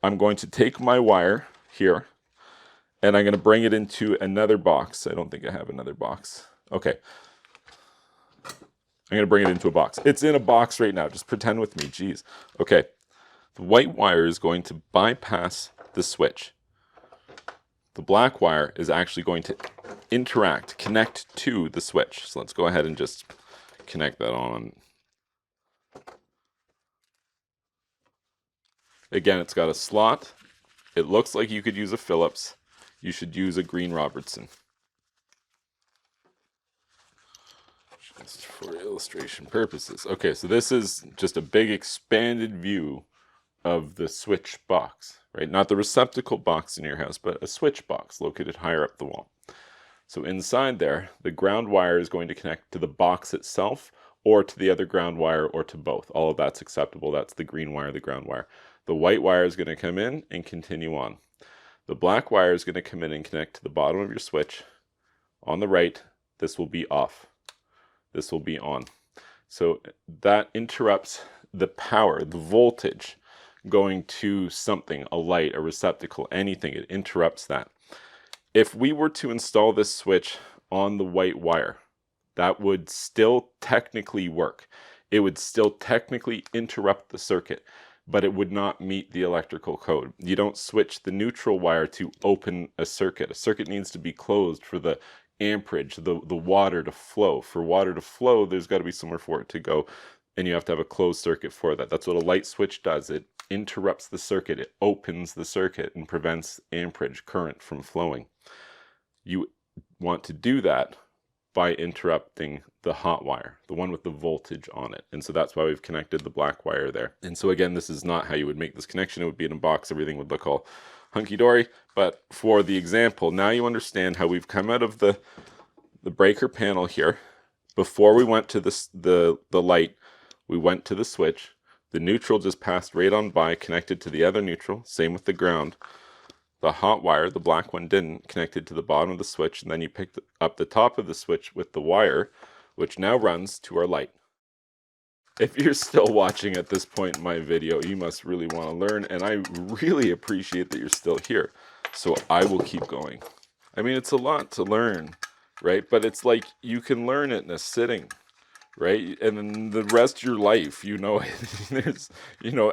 Speaker 1: I'm going to take my wire here, and I'm going to bring it into another box. I don't think I have another box. Okay. I'm going to bring it into a box. It's in a box right now. Just pretend with me. Jeez. Okay. The white wire is going to bypass the switch. The black wire is actually going to connect to the switch. So let's go ahead and just connect that on. Again, it's got a slot. It looks like you could use a Phillips. You should use a Green Robertson. Just for illustration purposes. Okay, so this is just a big expanded view of the switch box, right? Not the receptacle box in your house, but a switch box located higher up the wall. So inside there, the ground wire is going to connect to the box itself or to the other ground wire or to both. All of that's acceptable. That's the green wire, the ground wire. The white wire is going to come in and continue on. The black wire is going to come in and connect to the bottom of your switch. On the right, this will be off. This will be on. So that interrupts the power, the voltage going to something, a light, a receptacle, anything. It interrupts that. If we were to install this switch on the white wire, that would still technically work. It would still technically interrupt the circuit. but it would not meet the electrical code. You don't switch the neutral wire to open a circuit. A circuit needs to be closed for the amperage, the water to flow. For water to flow, there's got to be somewhere for it to go, and you have to have a closed circuit for that. That's what a light switch does. It interrupts the circuit. It opens the circuit and prevents amperage, current, from flowing. You want to do that by interrupting the hot wire, the one with the voltage on it. And so that's why we've connected the black wire there. And so again, this is not how you would make this connection. It would be in a box. Everything would look all hunky-dory. But for the example, now you understand how we've come out of the breaker panel here. Before we went to the light, we went to the switch. The neutral just passed right on by, connected to the other neutral. Same with the ground. The hot wire, the black one, didn't, connected to the bottom of the switch, and then you picked up the top of the switch with the wire, which now runs to our light. If you're still watching at this point in my video, you must really want to learn, and I really appreciate that you're still here. So I will keep going. I mean, it's a lot to learn, right? But it's like you can learn it in a sitting, right? And then the rest of your life, there's,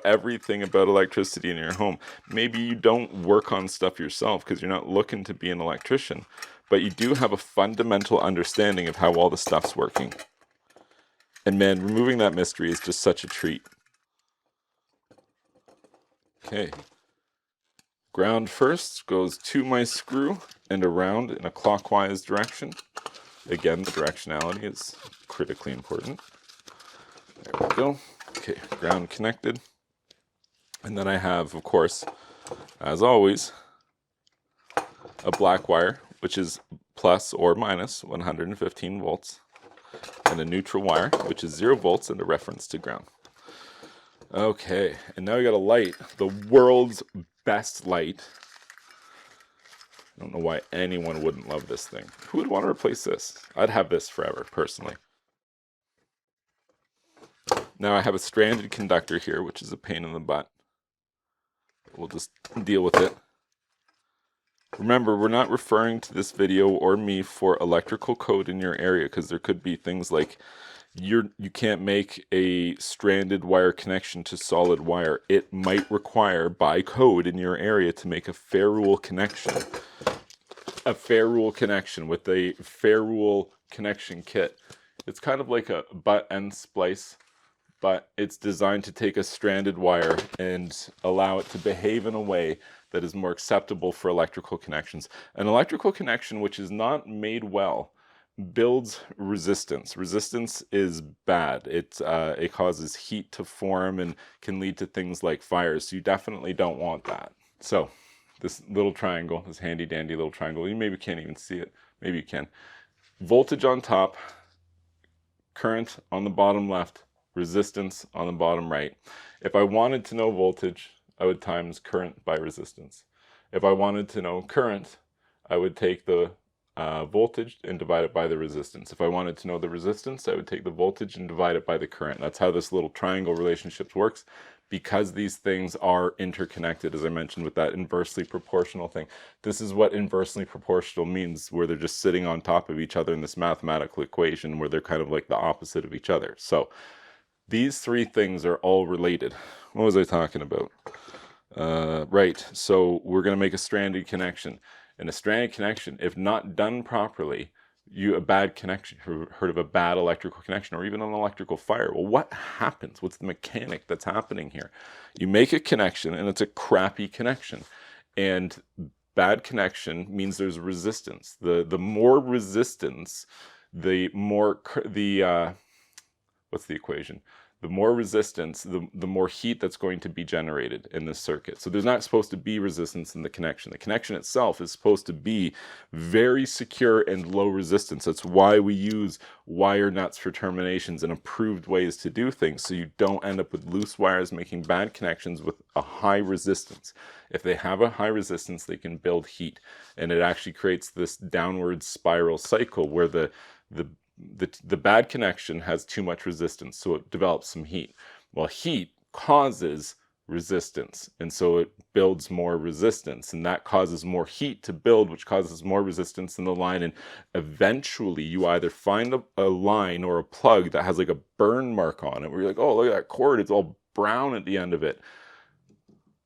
Speaker 1: everything about electricity in your home. Maybe you don't work on stuff yourself because you're not looking to be an electrician, but you do have a fundamental understanding of how all the stuff's working. And man, removing that mystery is just such a treat. Okay. Ground first goes to my screw and around in a clockwise direction. Again, the directionality is critically important. There we go. Okay, ground connected. And then I have, of course, as always, a black wire, which is plus or minus 115 volts, and a neutral wire, which is 0 volts and a reference to ground. Okay, and now we got a light, the world's best light. I don't know why anyone wouldn't love this thing. Who would want to replace this? I'd have this forever, personally. Now I have a stranded conductor here, which is a pain in the butt. We'll just deal with it. Remember, we're not referring to this video or me for electrical code in your area, because there could be things like you can't make a stranded wire connection to solid wire. It might require, by code in your area, to make a ferrule connection. A ferrule connection with a ferrule connection kit. It's kind of like a butt end splice, but it's designed to take a stranded wire and allow it to behave in a way that is more acceptable for electrical connections. An electrical connection which is not made well builds resistance. Resistance is bad. It causes heat to form and can lead to things like fires. So you definitely don't want that. So this little triangle, this handy dandy little triangle, you maybe can't even see it. Maybe you can. Voltage on top, current on the bottom left, resistance on the bottom right. If I wanted to know voltage, I would times current by resistance. If I wanted to know current, I would take the voltage and divide it by the resistance. If I wanted to know the resistance, I would take the voltage and divide it by the current. That's how this little triangle relationship works, because these things are interconnected, as I mentioned, with that inversely proportional thing. This is what inversely proportional means, where they're just sitting on top of each other in this mathematical equation where they're kind of like the opposite of each other. So these three things are all related. What was I talking about? Right, so we're going to make a stranded connection. And a stranded connection, if not done properly, a bad connection. Heard of a bad electrical connection or even an electrical fire? Well, what happens? What's the mechanic that's happening here? You make a connection and it's a crappy connection. And bad connection means there's resistance. The more resistance, the more what's the equation? The more resistance, the more heat that's going to be generated in this circuit. So there's not supposed to be resistance in the connection. The connection itself is supposed to be very secure and low resistance. That's why we use wire nuts for terminations and approved ways to do things, so you don't end up with loose wires making bad connections with a high resistance. If they have a high resistance, they can build heat, and it actually creates this downward spiral cycle where the bad connection has too much resistance, so it develops some heat. Well, heat causes resistance, and so it builds more resistance, and that causes more heat to build, which causes more resistance in the line, and eventually you either find a line or a plug that has like a burn mark on it, where you're like, oh, look at that cord, it's all brown at the end of it.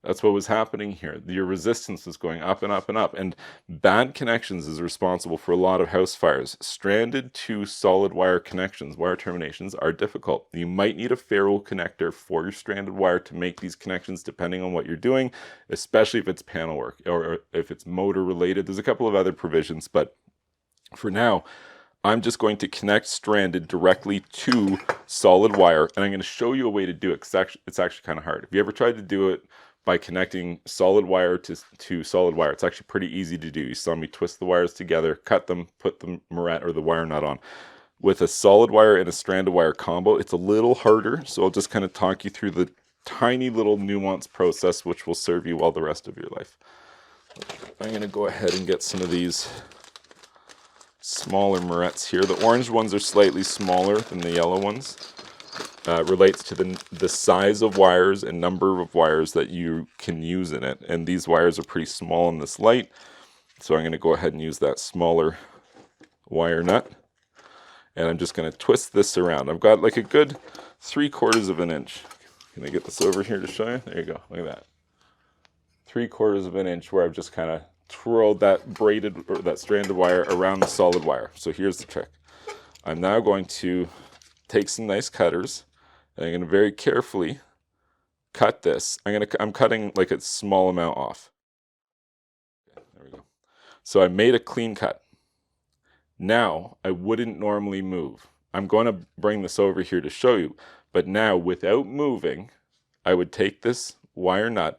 Speaker 1: That's what was happening here. Your resistance was going up and up and up. And bad connections is responsible for a lot of house fires. Stranded to solid wire connections, wire terminations, are difficult. You might need a ferrule connector for your stranded wire to make these connections depending on what you're doing, especially if it's panel work or if it's motor related. There's a couple of other provisions, but for now, I'm just going to connect stranded directly to solid wire, and I'm going to show you a way to do it because it's actually kind of hard. If you ever tried to do it by connecting solid wire to solid wire, it's actually pretty easy to do. You saw me twist the wires together, cut them, put the moret or the wire nut on. With a solid wire and a stranded wire combo, it's a little harder, so I'll just kind of talk you through the tiny little nuanced process which will serve you well the rest of your life. I'm going to go ahead and get some of these smaller morets here. The orange ones are slightly smaller than the yellow ones. Relates to the size of wires and number of wires that you can use in it. And these wires are pretty small in this light, so I'm going to go ahead and use that smaller wire nut. And I'm just going to twist this around. I've got like a good 3/4 of an inch. Can I get this over here to show you? There you go. Look at that. 3/4 of an inch where I've just kind of twirled that braided or that stranded wire around the solid wire. So here's the trick. I'm now going to take some nice cutters, and I'm going to very carefully cut this. I'm cutting like a small amount off. Okay, there we go. So I made a clean cut. Now I wouldn't normally move. I'm going to bring this over here to show you, but now without moving, I would take this wire nut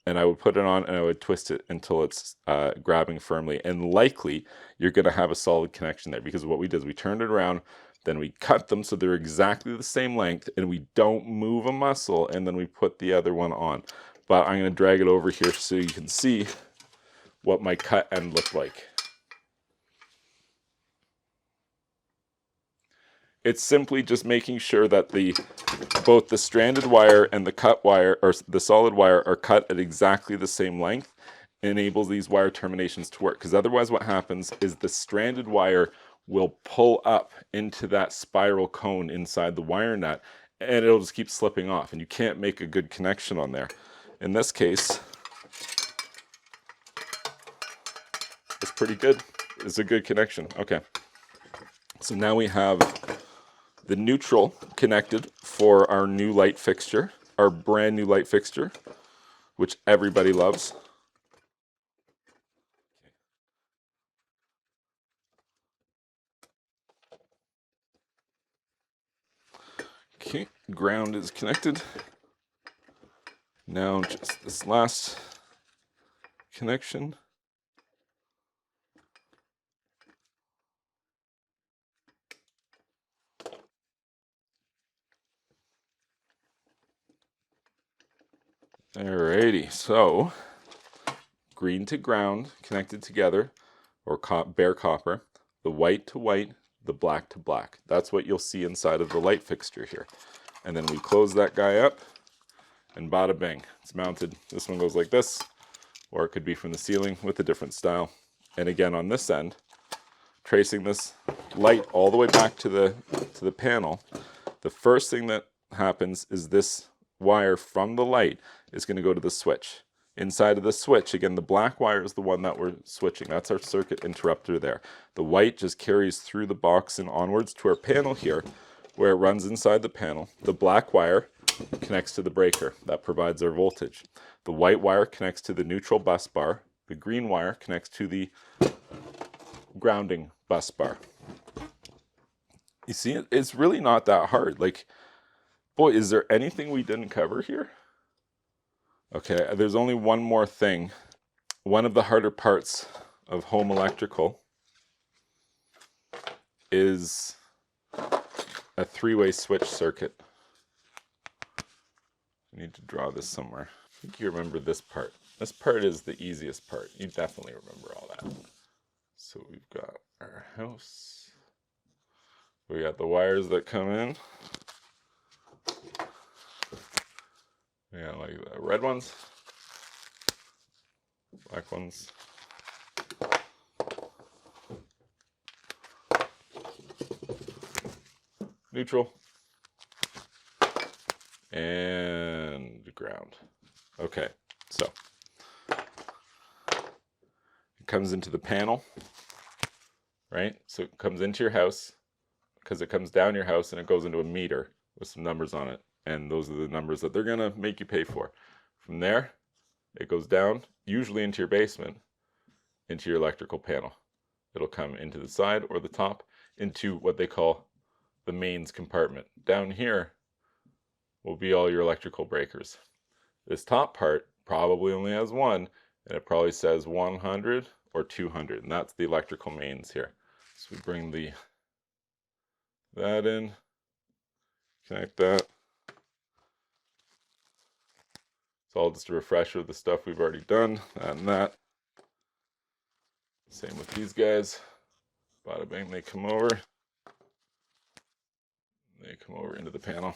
Speaker 1: and I would put it on and I would twist it until it's grabbing firmly, and likely you're going to have a solid connection there, because what we did is we turned it around, then we cut them so they're exactly the same length, and we don't move a muscle, and then we put the other one on. But I'm going to drag it over here so you can see what my cut end looked like. It's simply just making sure that both the stranded wire and the cut wire, or the solid wire, are cut at exactly the same length. It enables these wire terminations to work, because otherwise what happens is the stranded wire will pull up into that spiral cone inside the wire nut, and it'll just keep slipping off, and you can't make a good connection on there. In this case, it's pretty good. It's a good connection. Okay, so now we have the neutral connected for our new light fixture, our brand new light fixture, which everybody loves. Okay, ground is connected. Now just this last connection. Alrighty, so green to ground connected together, or bare copper, the white to white, the black to black. That's what you'll see inside of the light fixture here. And then we close that guy up, and bada bing, it's mounted. This one goes like this, or it could be from the ceiling with a different style. And again, on this end, tracing this light all the way back to the panel, the first thing that happens is this wire from the light is going to go to the switch. Inside of the switch, again, the black wire is the one that we're switching. That's our circuit interrupter there. The white just carries through the box and onwards to our panel here, where it runs inside the panel. The black wire connects to the breaker. That provides our voltage. The white wire connects to the neutral bus bar. The green wire connects to the grounding bus bar. You see, it's really not that hard. Like, boy, is there anything we didn't cover here? Okay, there's only one more thing. One of the harder parts of home electrical is a three-way switch circuit. I need to draw this somewhere. I think you remember this part. This part is the easiest part. You definitely remember all that. So we've got our house. We got the wires that come in. Yeah, like the red ones, black ones. Neutral. and ground. Okay, so it comes into the panel, right? So it comes into your house because it comes down your house and it goes into a meter with some numbers on it. And those are the numbers that they're going to make you pay for. From there, it goes down, usually into your basement, into your electrical panel. It'll come into the side or the top into what they call the mains compartment. Down here will be all your electrical breakers. This top part probably only has one, and it probably says 100 or 200, and that's the electrical mains here. So we bring that in, connect that. It's all just a refresher of the stuff we've already done, that and that. Same with these guys. Bada bang, they come over. They come over into the panel.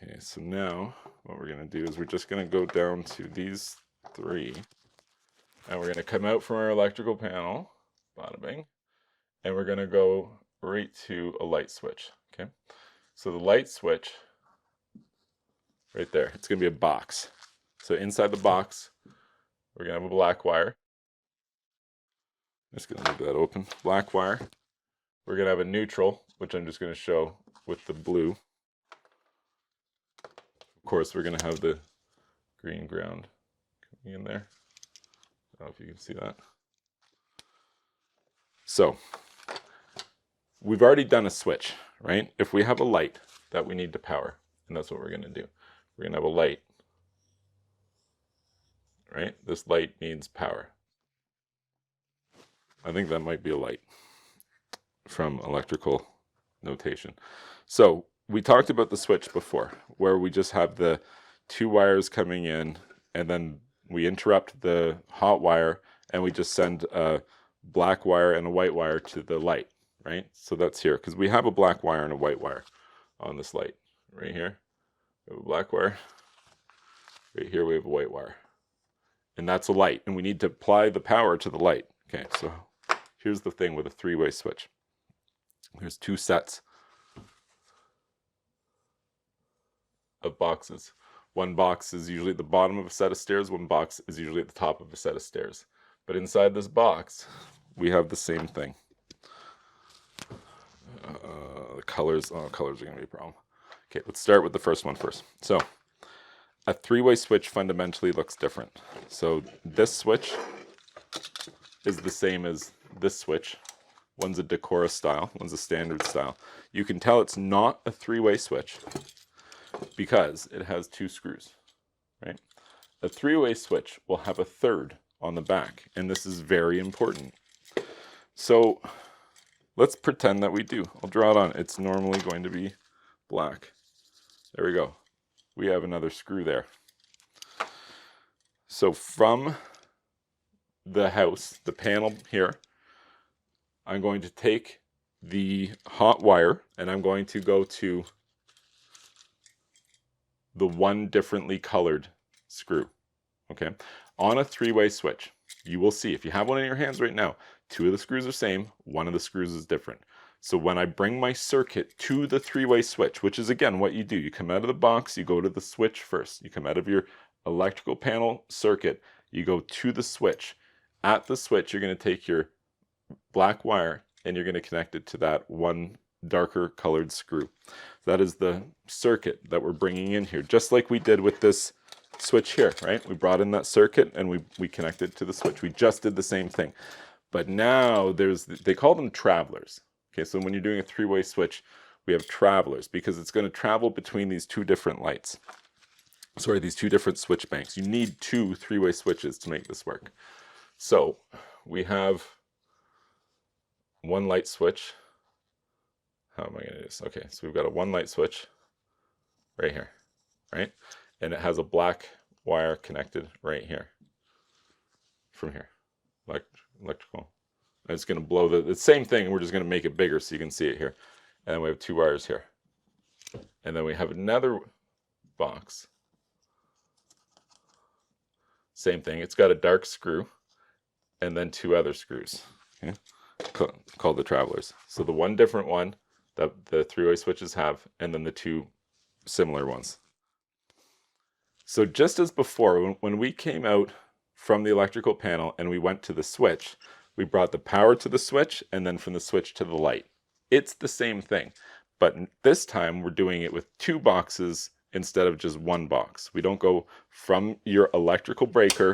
Speaker 1: Okay, so now what we're going to do is we're just going to go down to these three. And we're going to come out from our electrical panel, bada bing, and we're going to go right to a light switch. Okay, so the light switch, right there, it's going to be a box. So inside the box, we're going to have a black wire. I'm just going to leave that open. Black wire. We're going to have a neutral, which I'm just going to show with the blue. Of course, we're going to have the green ground coming in there. I don't know if you can see that. So, we've already done a switch, right? If we have a light that we need to power, and that's what we're going to do. We're going to have a light, right? This light needs power. I think that might be a light from electrical notation. So we talked about the switch before, where we just have the two wires coming in, and then we interrupt the hot wire, and we just send a black wire and a white wire to the light, right? So that's here, because we have a black wire and a white wire on this light. Right here, we have a black wire. Right here, we have a white wire. And that's a light, and we need to apply the power to the light. Okay, so here's the thing with a three-way switch. There's two sets of boxes. One box is usually at the bottom of a set of stairs, one box is usually at the top of a set of stairs. But inside this box, we have the same thing. The colors are going to be a problem. Okay, let's start with the first one first. So, a three-way switch fundamentally looks different. So this switch is the same as this switch. One's a Decora style, one's a standard style. You can tell it's not a three-way switch because it has two screws, right? A three-way switch will have a third on the back, and this is very important. So let's pretend that we do. I'll draw it on. It's normally going to be black. There we go. We have another screw there. So from the house, the panel here, I'm going to take the hot wire and I'm going to go to the one differently colored screw. Okay, on a three-way switch, you will see, if you have one in your hands right now, two of the screws are same, one of the screws is different. So when I bring my circuit to the three-way switch, which is again what you do, you come out of the box, you go to the switch first. You come out of your electrical panel circuit, you go to the switch. At the switch, you're going to take your black wire and you're going to connect it to that one darker colored screw. That is the circuit that we're bringing in here, just like we did with this switch here, right? We brought in that circuit and we connected to the switch. We just did the same thing. But now they call them travelers. Okay, so when you're doing a three-way switch, we have travelers because it's going to travel between these two different lights. Sorry, these two different switch banks. You need two three-way switches to make this work. So we have one light switch. How am I going to do this? Okay, so we've got a one light switch right here, right? And it has a black wire connected right here from here, electrical. And it's going to blow the same thing. We're just going to make it bigger so you can see it here. And then we have two wires here. And then we have another box. Same thing. It's got a dark screw and then two other screws, okay, called the travelers. So the one different one that the three-way switches have, and then the two similar ones. So just as before, when we came out from the electrical panel and we went to the switch, we brought the power to the switch and then from the switch to the light. It's the same thing, but this time we're doing it with two boxes instead of just one box. We don't go from your electrical breaker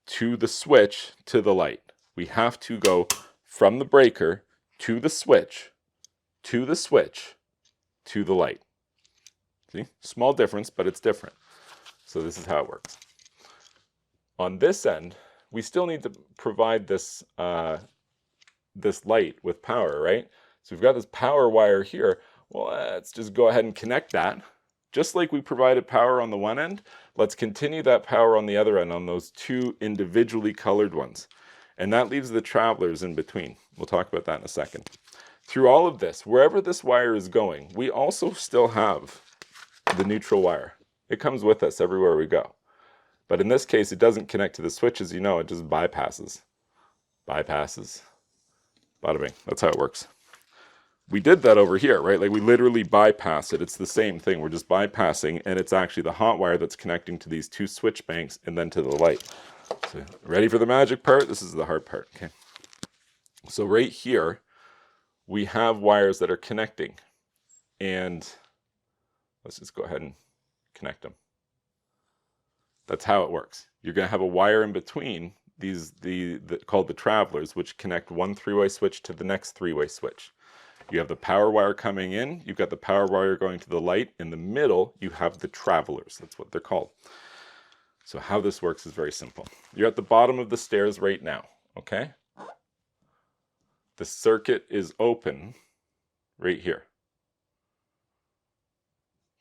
Speaker 1: to the switch to the light. We have to go from the breaker to the switch, to the switch, to the light. See? Small difference, but it's different. So this is how it works. On this end, we still need to provide this, this light with power, right? So we've got this power wire here. Well, let's just go ahead and connect that. Just like we provided power on the one end, let's continue that power on the other end on those two individually colored ones. And that leaves the travelers in between. We'll talk about that in a second. Through all of this, wherever this wire is going, we also still have the neutral wire. It comes with us everywhere we go. But in this case, it doesn't connect to the switch, as you know, it just bypasses. Bypasses. Bada bing. That's how it works. We did that over here, right? Like we literally bypass it. It's the same thing. We're just bypassing, and it's actually the hot wire that's connecting to these two switch banks and then to the light. So ready for the magic part? This is the hard part, okay? So right here, we have wires that are connecting. And let's just go ahead and connect them. That's how it works. You're going to have a wire in between these, called the travelers, which connect one three-way switch to the next three-way switch. You have the power wire coming in, you've got the power wire going to the light. In the middle, you have the travelers. That's what they're called. So how this works is very simple. You're at the bottom of the stairs right now, okay? The circuit is open right here.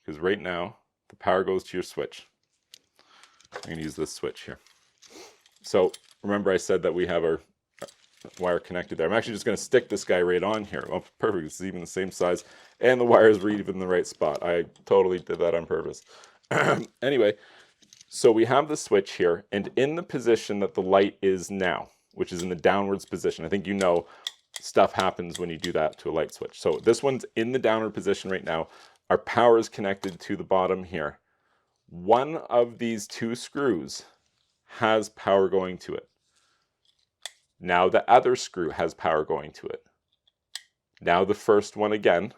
Speaker 1: Because right now, the power goes to your switch. I'm going to use this switch here. So remember I said that we have our wire connected there. I'm actually just going to stick this guy right on here. Oh, perfect. It's even the same size. And the wire is right in the right spot. I totally did that on purpose. Anyway, so we have the switch here, and in the position that the light is now, which is in the downwards position. I think you know stuff happens when you do that to a light switch. So this one's in the downward position right now. Our power is connected to the bottom here. One of these two screws has power going to it. Now the other screw has power going to it. Now the first one again.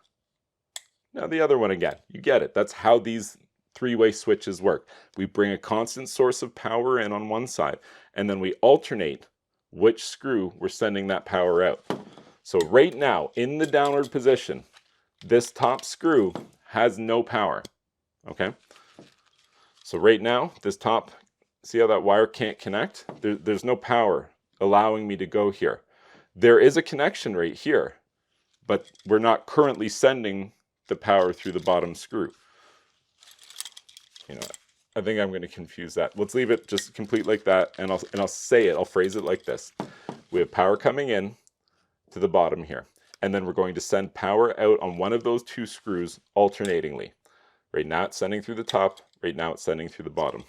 Speaker 1: Now the other one again. You get it. That's how these three-way switches work. We bring a constant source of power in on one side, and then we alternate which screw we're sending that power out. So right now, in the downward position, this top screw has no power. Okay? So right now, this top, see how that wire can't connect? There's no power allowing me to go here. There is a connection right here, but we're not currently sending the power through the bottom screw. You know, I think I'm going to confuse that. Let's leave it just complete like that, and I'll say it. I'll phrase it like this. We have power coming in to the bottom here, and then we're going to send power out on one of those two screws alternatingly. Right now it's sending through the top. Right now it's sending through the bottom.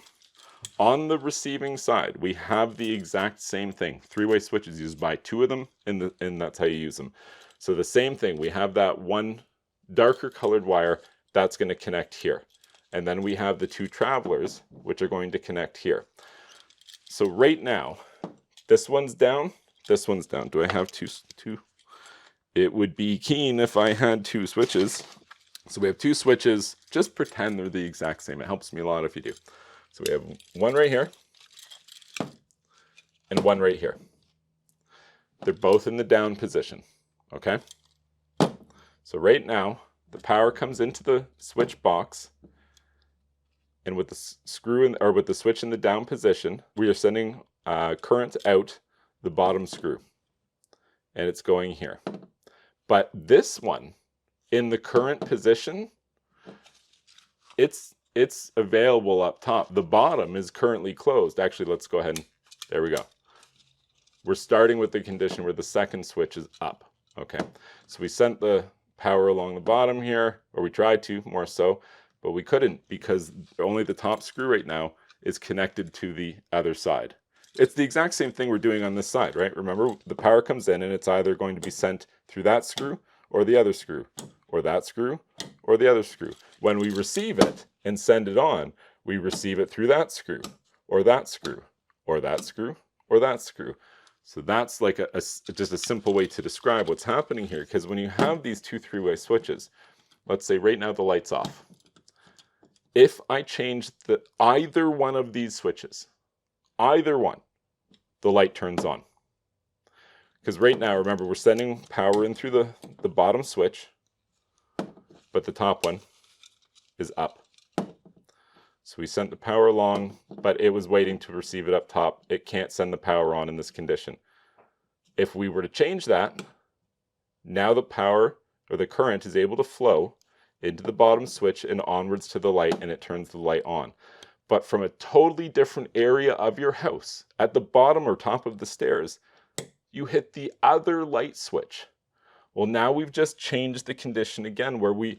Speaker 1: On the receiving side, we have the exact same thing. Three-way switches used by two of them, and that's how you use them. So the same thing, we have that one darker colored wire that's going to connect here. And then we have the two travelers, which are going to connect here. So right now, this one's down, this one's down. Do I have two? It would be keen if I had two switches. So we have two switches. Just pretend they're the exact same. It helps me a lot if you do. So we have one right here and one right here. They're both in the down position, okay? So right now, the power comes into the switch box, and with the screw in, or with the switch in the down position, we are sending current out the bottom screw, and it's going here. But this one, in the current position, it's available up top. The bottom is currently closed. Actually, let's go ahead and, there we go. We're starting with the condition where the second switch is up. Okay, so we sent the power along the bottom here, or we tried to, more so, but we couldn't because only the top screw right now is connected to the other side. It's the exact same thing we're doing on this side, right? Remember, the power comes in and it's either going to be sent through that screw or the other screw, or that screw, or the other screw. When we receive it and send it on, we receive it through that screw, or that screw, or that screw, or that screw. So that's like just a simple way to describe what's happening here, because when you have these two three-way switches, let's say right now the light's off. If I change either one of these switches, either one, the light turns on. Because right now, remember, we're sending power in through the bottom switch, but the top one is up. So we sent the power along, but it was waiting to receive it up top. It can't send the power on in this condition. If we were to change that, now the power or the current is able to flow into the bottom switch and onwards to the light, and it turns the light on. But from a totally different area of your house, at the bottom or top of the stairs, you hit the other light switch. Well, now we've just changed the condition again, where we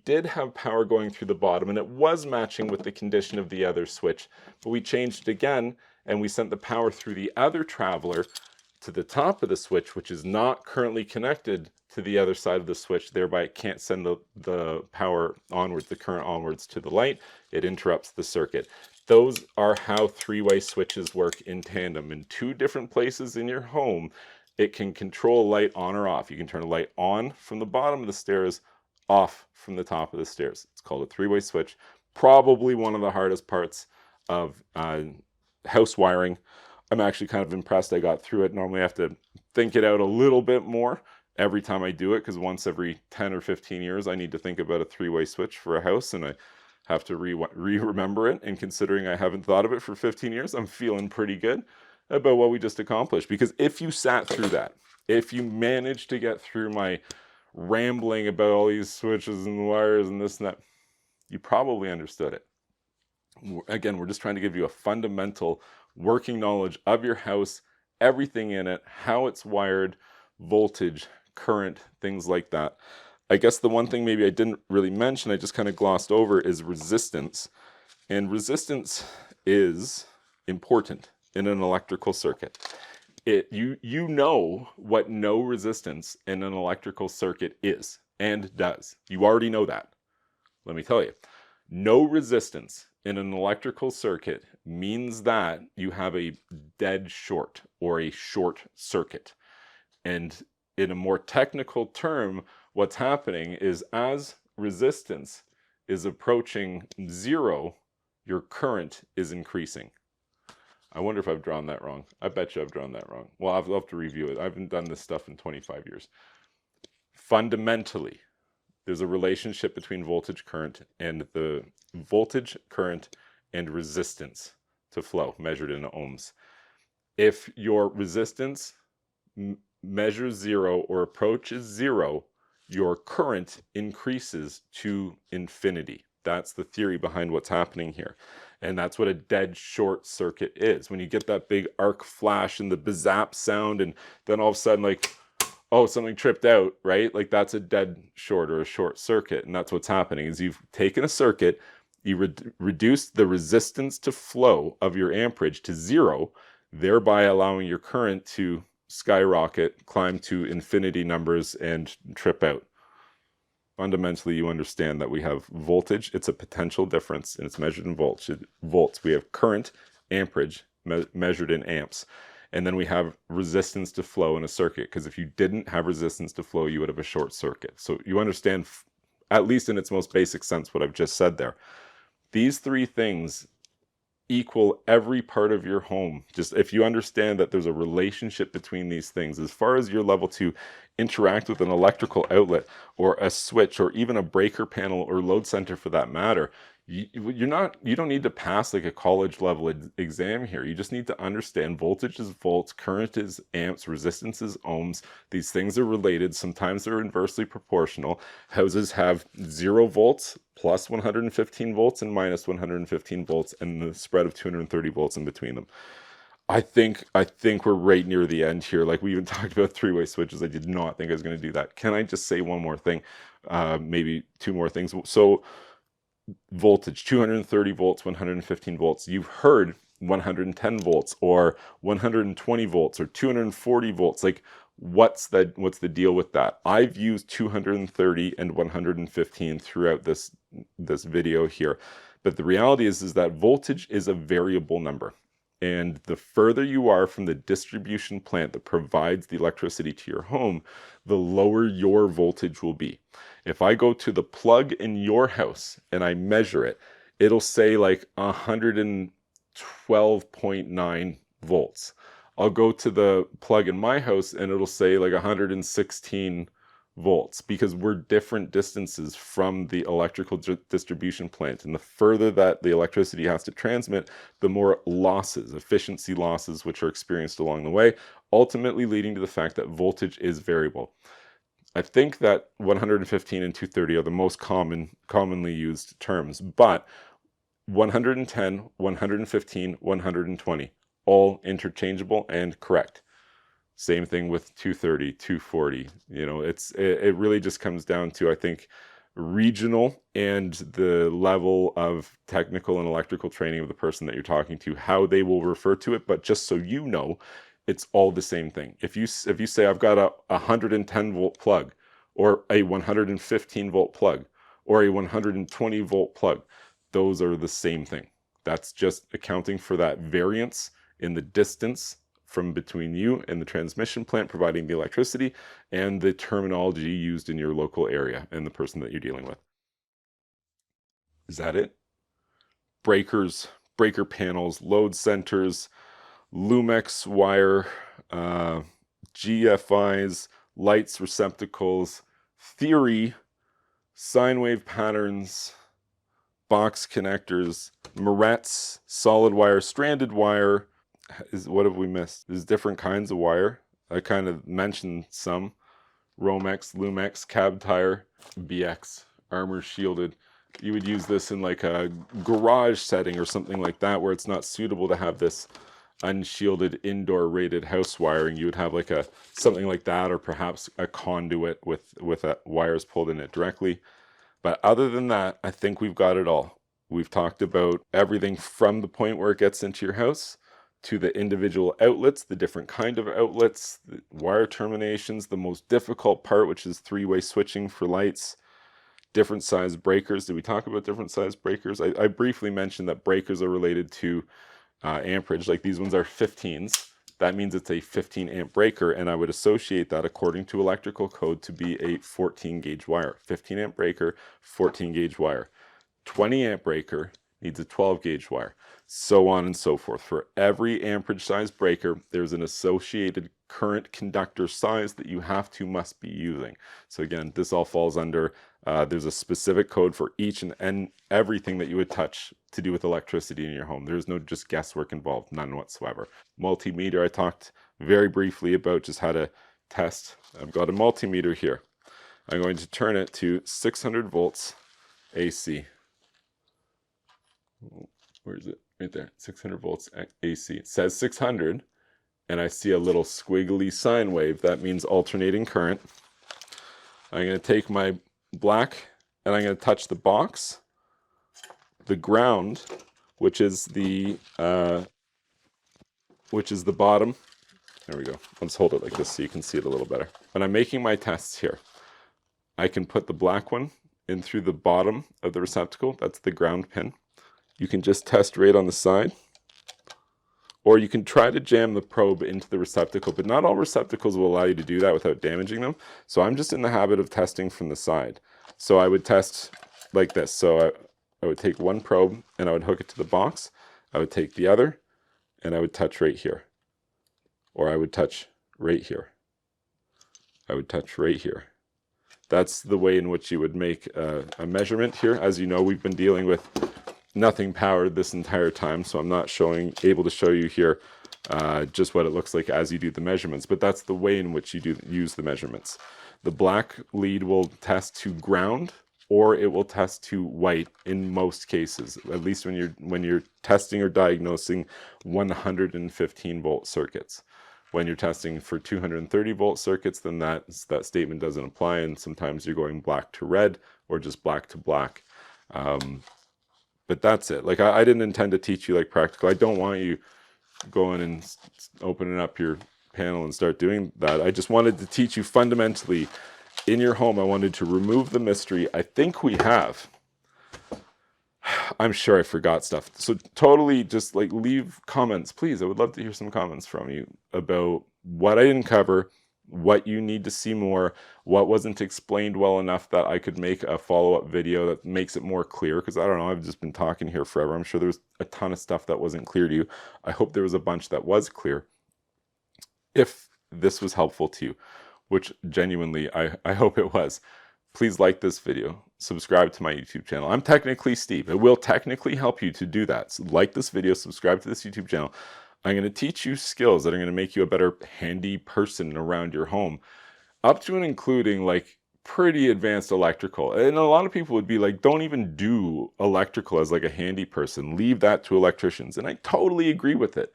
Speaker 1: did have power going through the bottom and it was matching with the condition of the other switch, but we changed it again and we sent the power through the other traveler to the top of the switch, which is not currently connected to the other side of the switch. Thereby it can't send the power onwards, the current onwards to the light. It interrupts the circuit. Those are how three-way switches work in tandem. In two different places in your home, it can control light on or off. You can turn a light on from the bottom of the stairs, off from the top of the stairs. It's called a three-way switch. Probably one of the hardest parts of house wiring. I'm actually kind of impressed I got through it. Normally I have to think it out a little bit more every time I do it, because once every 10 or 15 years I need to think about a three-way switch for a house, and I have to remember it. And considering I haven't thought of it for 15 years, I'm feeling pretty good about what we just accomplished. Because if you sat through that, if you managed to get through my rambling about all these switches and wires and this and that, you probably understood it. Again, we're just trying to give you a fundamental working knowledge of your house, everything in it, how it's wired, voltage, current, things like that. I guess the one thing maybe I didn't really mention, I just kind of glossed over, is resistance. And resistance is important in an electrical circuit. You know what no resistance in an electrical circuit is and does. You already know that. Let me tell you. No resistance in an electrical circuit means that you have a dead short or a short circuit. And in a more technical term, what's happening is as resistance is approaching zero, your current is increasing. I wonder if I've drawn that wrong. I bet you I've drawn that wrong. Well, I'll have to review it. I haven't done this stuff in 25 years. Fundamentally, there's a relationship between voltage, current, and the voltage, current, and resistance to flow, measured in ohms. If your resistance measures zero or approaches zero, your current increases to infinity. That's the theory behind what's happening here. And that's what a dead short circuit is. When you get that big arc flash and the bazap sound, and then all of a sudden, like, oh, something tripped out, right? Like, that's a dead short or a short circuit. And that's what's happening is you've taken a circuit, you reduced the resistance to flow of your amperage to zero, thereby allowing your current to skyrocket, climb to infinity numbers, and trip out. Fundamentally, you understand that we have voltage. It's a potential difference, and it's measured in volts. We have current, amperage, measured in amps. And then we have resistance to flow in a circuit, because if you didn't have resistance to flow, you would have a short circuit. So you understand, at least in its most basic sense, what I've just said there. These three things equal every part of your home. Just if you understand that there's a relationship between these things, as far as your level to interact with an electrical outlet or a switch or even a breaker panel or load center for that matter, you don't need to pass like a college level exam here. You just need to understand voltage is volts, current is amps, resistance is ohms. These things are related. Sometimes they're inversely proportional. Houses have 0 volts, plus 115 volts, and minus 115 volts, and the spread of 230 volts in between them. I think we're right near the end here. Like, we even talked about three-way switches. I did not think I was going to do that. Can I just say one more thing? Maybe two more things. So voltage, 230 volts, 115 volts. You've heard 110 volts or 120 volts or 240 volts. Like, What's the deal with that? I've used 230 and 115 throughout this video here, but the reality is that voltage is a variable number. And the further you are from the distribution plant that provides the electricity to your home, the lower your voltage will be. If I go to the plug in your house and I measure it, it'll say like 112.9 volts. I'll go to the plug in my house and it'll say like 116 volts, because we're different distances from the electrical distribution plant. And the further that the electricity has to transmit, the more losses, efficiency losses, which are experienced along the way, ultimately leading to the fact that voltage is variable. I think that 115 and 230 are the most commonly used terms, but 110, 115, 120, all interchangeable and correct. Same thing with 230, 240. You know, it really just comes down to, I think, regional and the level of technical and electrical training of the person that you're talking to, how they will refer to it. But just so you know, it's all the same thing. If you say I've got a 110 volt plug, or a 115 volt plug, or a 120 volt plug, those are the same thing. That's just accounting for that variance in the distance from between you and the transmission plant providing the electricity, and the terminology used in your local area and the person that you're dealing with. Is that it? Breakers, breaker panels, load centers, loomex wire, GFIs, lights, receptacles, theory, sine wave patterns, box connectors, morettes, solid wire, stranded wire. What have we missed? There's different kinds of wire. I kind of mentioned some. Romex, loomex, cab tire, BX, armor shielded. You would use this in like a garage setting or something like that, where it's not suitable to have this unshielded indoor rated house wiring. You would have like something like that, or perhaps a conduit with wires pulled in it directly. But other than that, I think we've got it all. We've talked about everything from the point where it gets into your house to the individual outlets, the different kind of outlets, the wire terminations, the most difficult part, which is three-way switching for lights, different size breakers. Did we talk about different size breakers? I briefly mentioned that breakers are related to amperage. Like these ones are 15s. That means it's a 15 amp breaker, and I would associate that, according to electrical code, to be a 14 gauge wire. 15 amp breaker, 14 gauge wire. 20 amp breaker needs a 12 gauge wire, so on and so forth. For every amperage size breaker, there's an associated current conductor size that you must be using. So again, this all falls under, there's a specific code for each and everything that you would touch to do with electricity in your home. There's no just guesswork involved, none whatsoever. Multimeter, I talked very briefly about just how to test. I've got a multimeter here. I'm going to turn it to 600 volts AC. Where is it? Right there, 600 volts AC. It says 600, and I see a little squiggly sine wave. That means alternating current. I'm going to take my black, and I'm going to touch the box, the ground, which is the bottom. There we go. Let's hold it like this so you can see it a little better. When I'm making my tests here, I can put the black one in through the bottom of the receptacle. That's the ground pin. You can just test right on the side, or you can try to jam the probe into the receptacle, but not all receptacles will allow you to do that without damaging them. So I'm just in the habit of testing from the side. So I would test like this. So I would take one probe and I would hook it to the box. I would take the other and I would touch right here. Or I would touch right here. I would touch right here. That's the way in which you would make a measurement here. As you know, we've been dealing with nothing powered this entire time, so I'm not able to show you here just what it looks like as you do the measurements, but that's the way in which you use the measurements. The black lead will test to ground, or it will test to white in most cases, at least when you're testing or diagnosing 115 volt circuits. When you're testing for 230 volt circuits, then that statement doesn't apply, and sometimes you're going black to red or just black to black. But that's it. Like I didn't intend to teach you like practical. I don't want you going and opening up your panel and start doing that. I just wanted to teach you fundamentally in your home. I wanted to remove the mystery. I think we have. I'm sure I forgot stuff. So totally just like leave comments, please. I would love to hear some comments from you about what I didn't cover, what you need to see more, what wasn't explained well enough that I could make a follow-up video that makes it more clear, because I don't know, I've just been talking here forever. I'm sure there's a ton of stuff that wasn't clear to you. I hope there was a bunch that was clear. If this was helpful to you, which genuinely I hope it was, please like this video, subscribe to my YouTube channel. I'm technically Steve. It will technically help you to do that. So like this video, subscribe to this YouTube channel. I'm going to teach you skills that are going to make you a better handy person around your home, up to and including like pretty advanced electrical. And a lot of people would be like, don't even do electrical as like a handy person. Leave that to electricians. And I totally agree with it.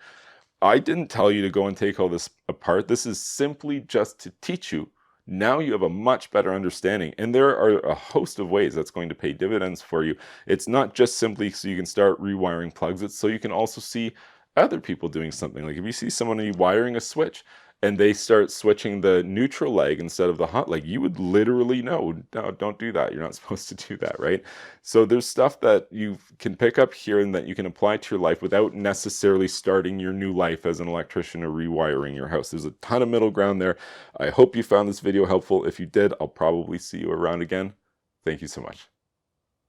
Speaker 1: I didn't tell you to go and take all this apart. This is simply just to teach you. Now you have a much better understanding, and there are a host of ways that's going to pay dividends for you. It's not just simply so you can start rewiring plugs. It's so you can also see other people doing something. Like if you see someone rewiring a switch and they start switching the neutral leg instead of the hot leg, you would literally know, no, don't do that. You're not supposed to do that, right? So there's stuff that you can pick up here and that you can apply to your life without necessarily starting your new life as an electrician or rewiring your house. There's a ton of middle ground there. I hope you found this video helpful. If you did, I'll probably see you around again. Thank you so much.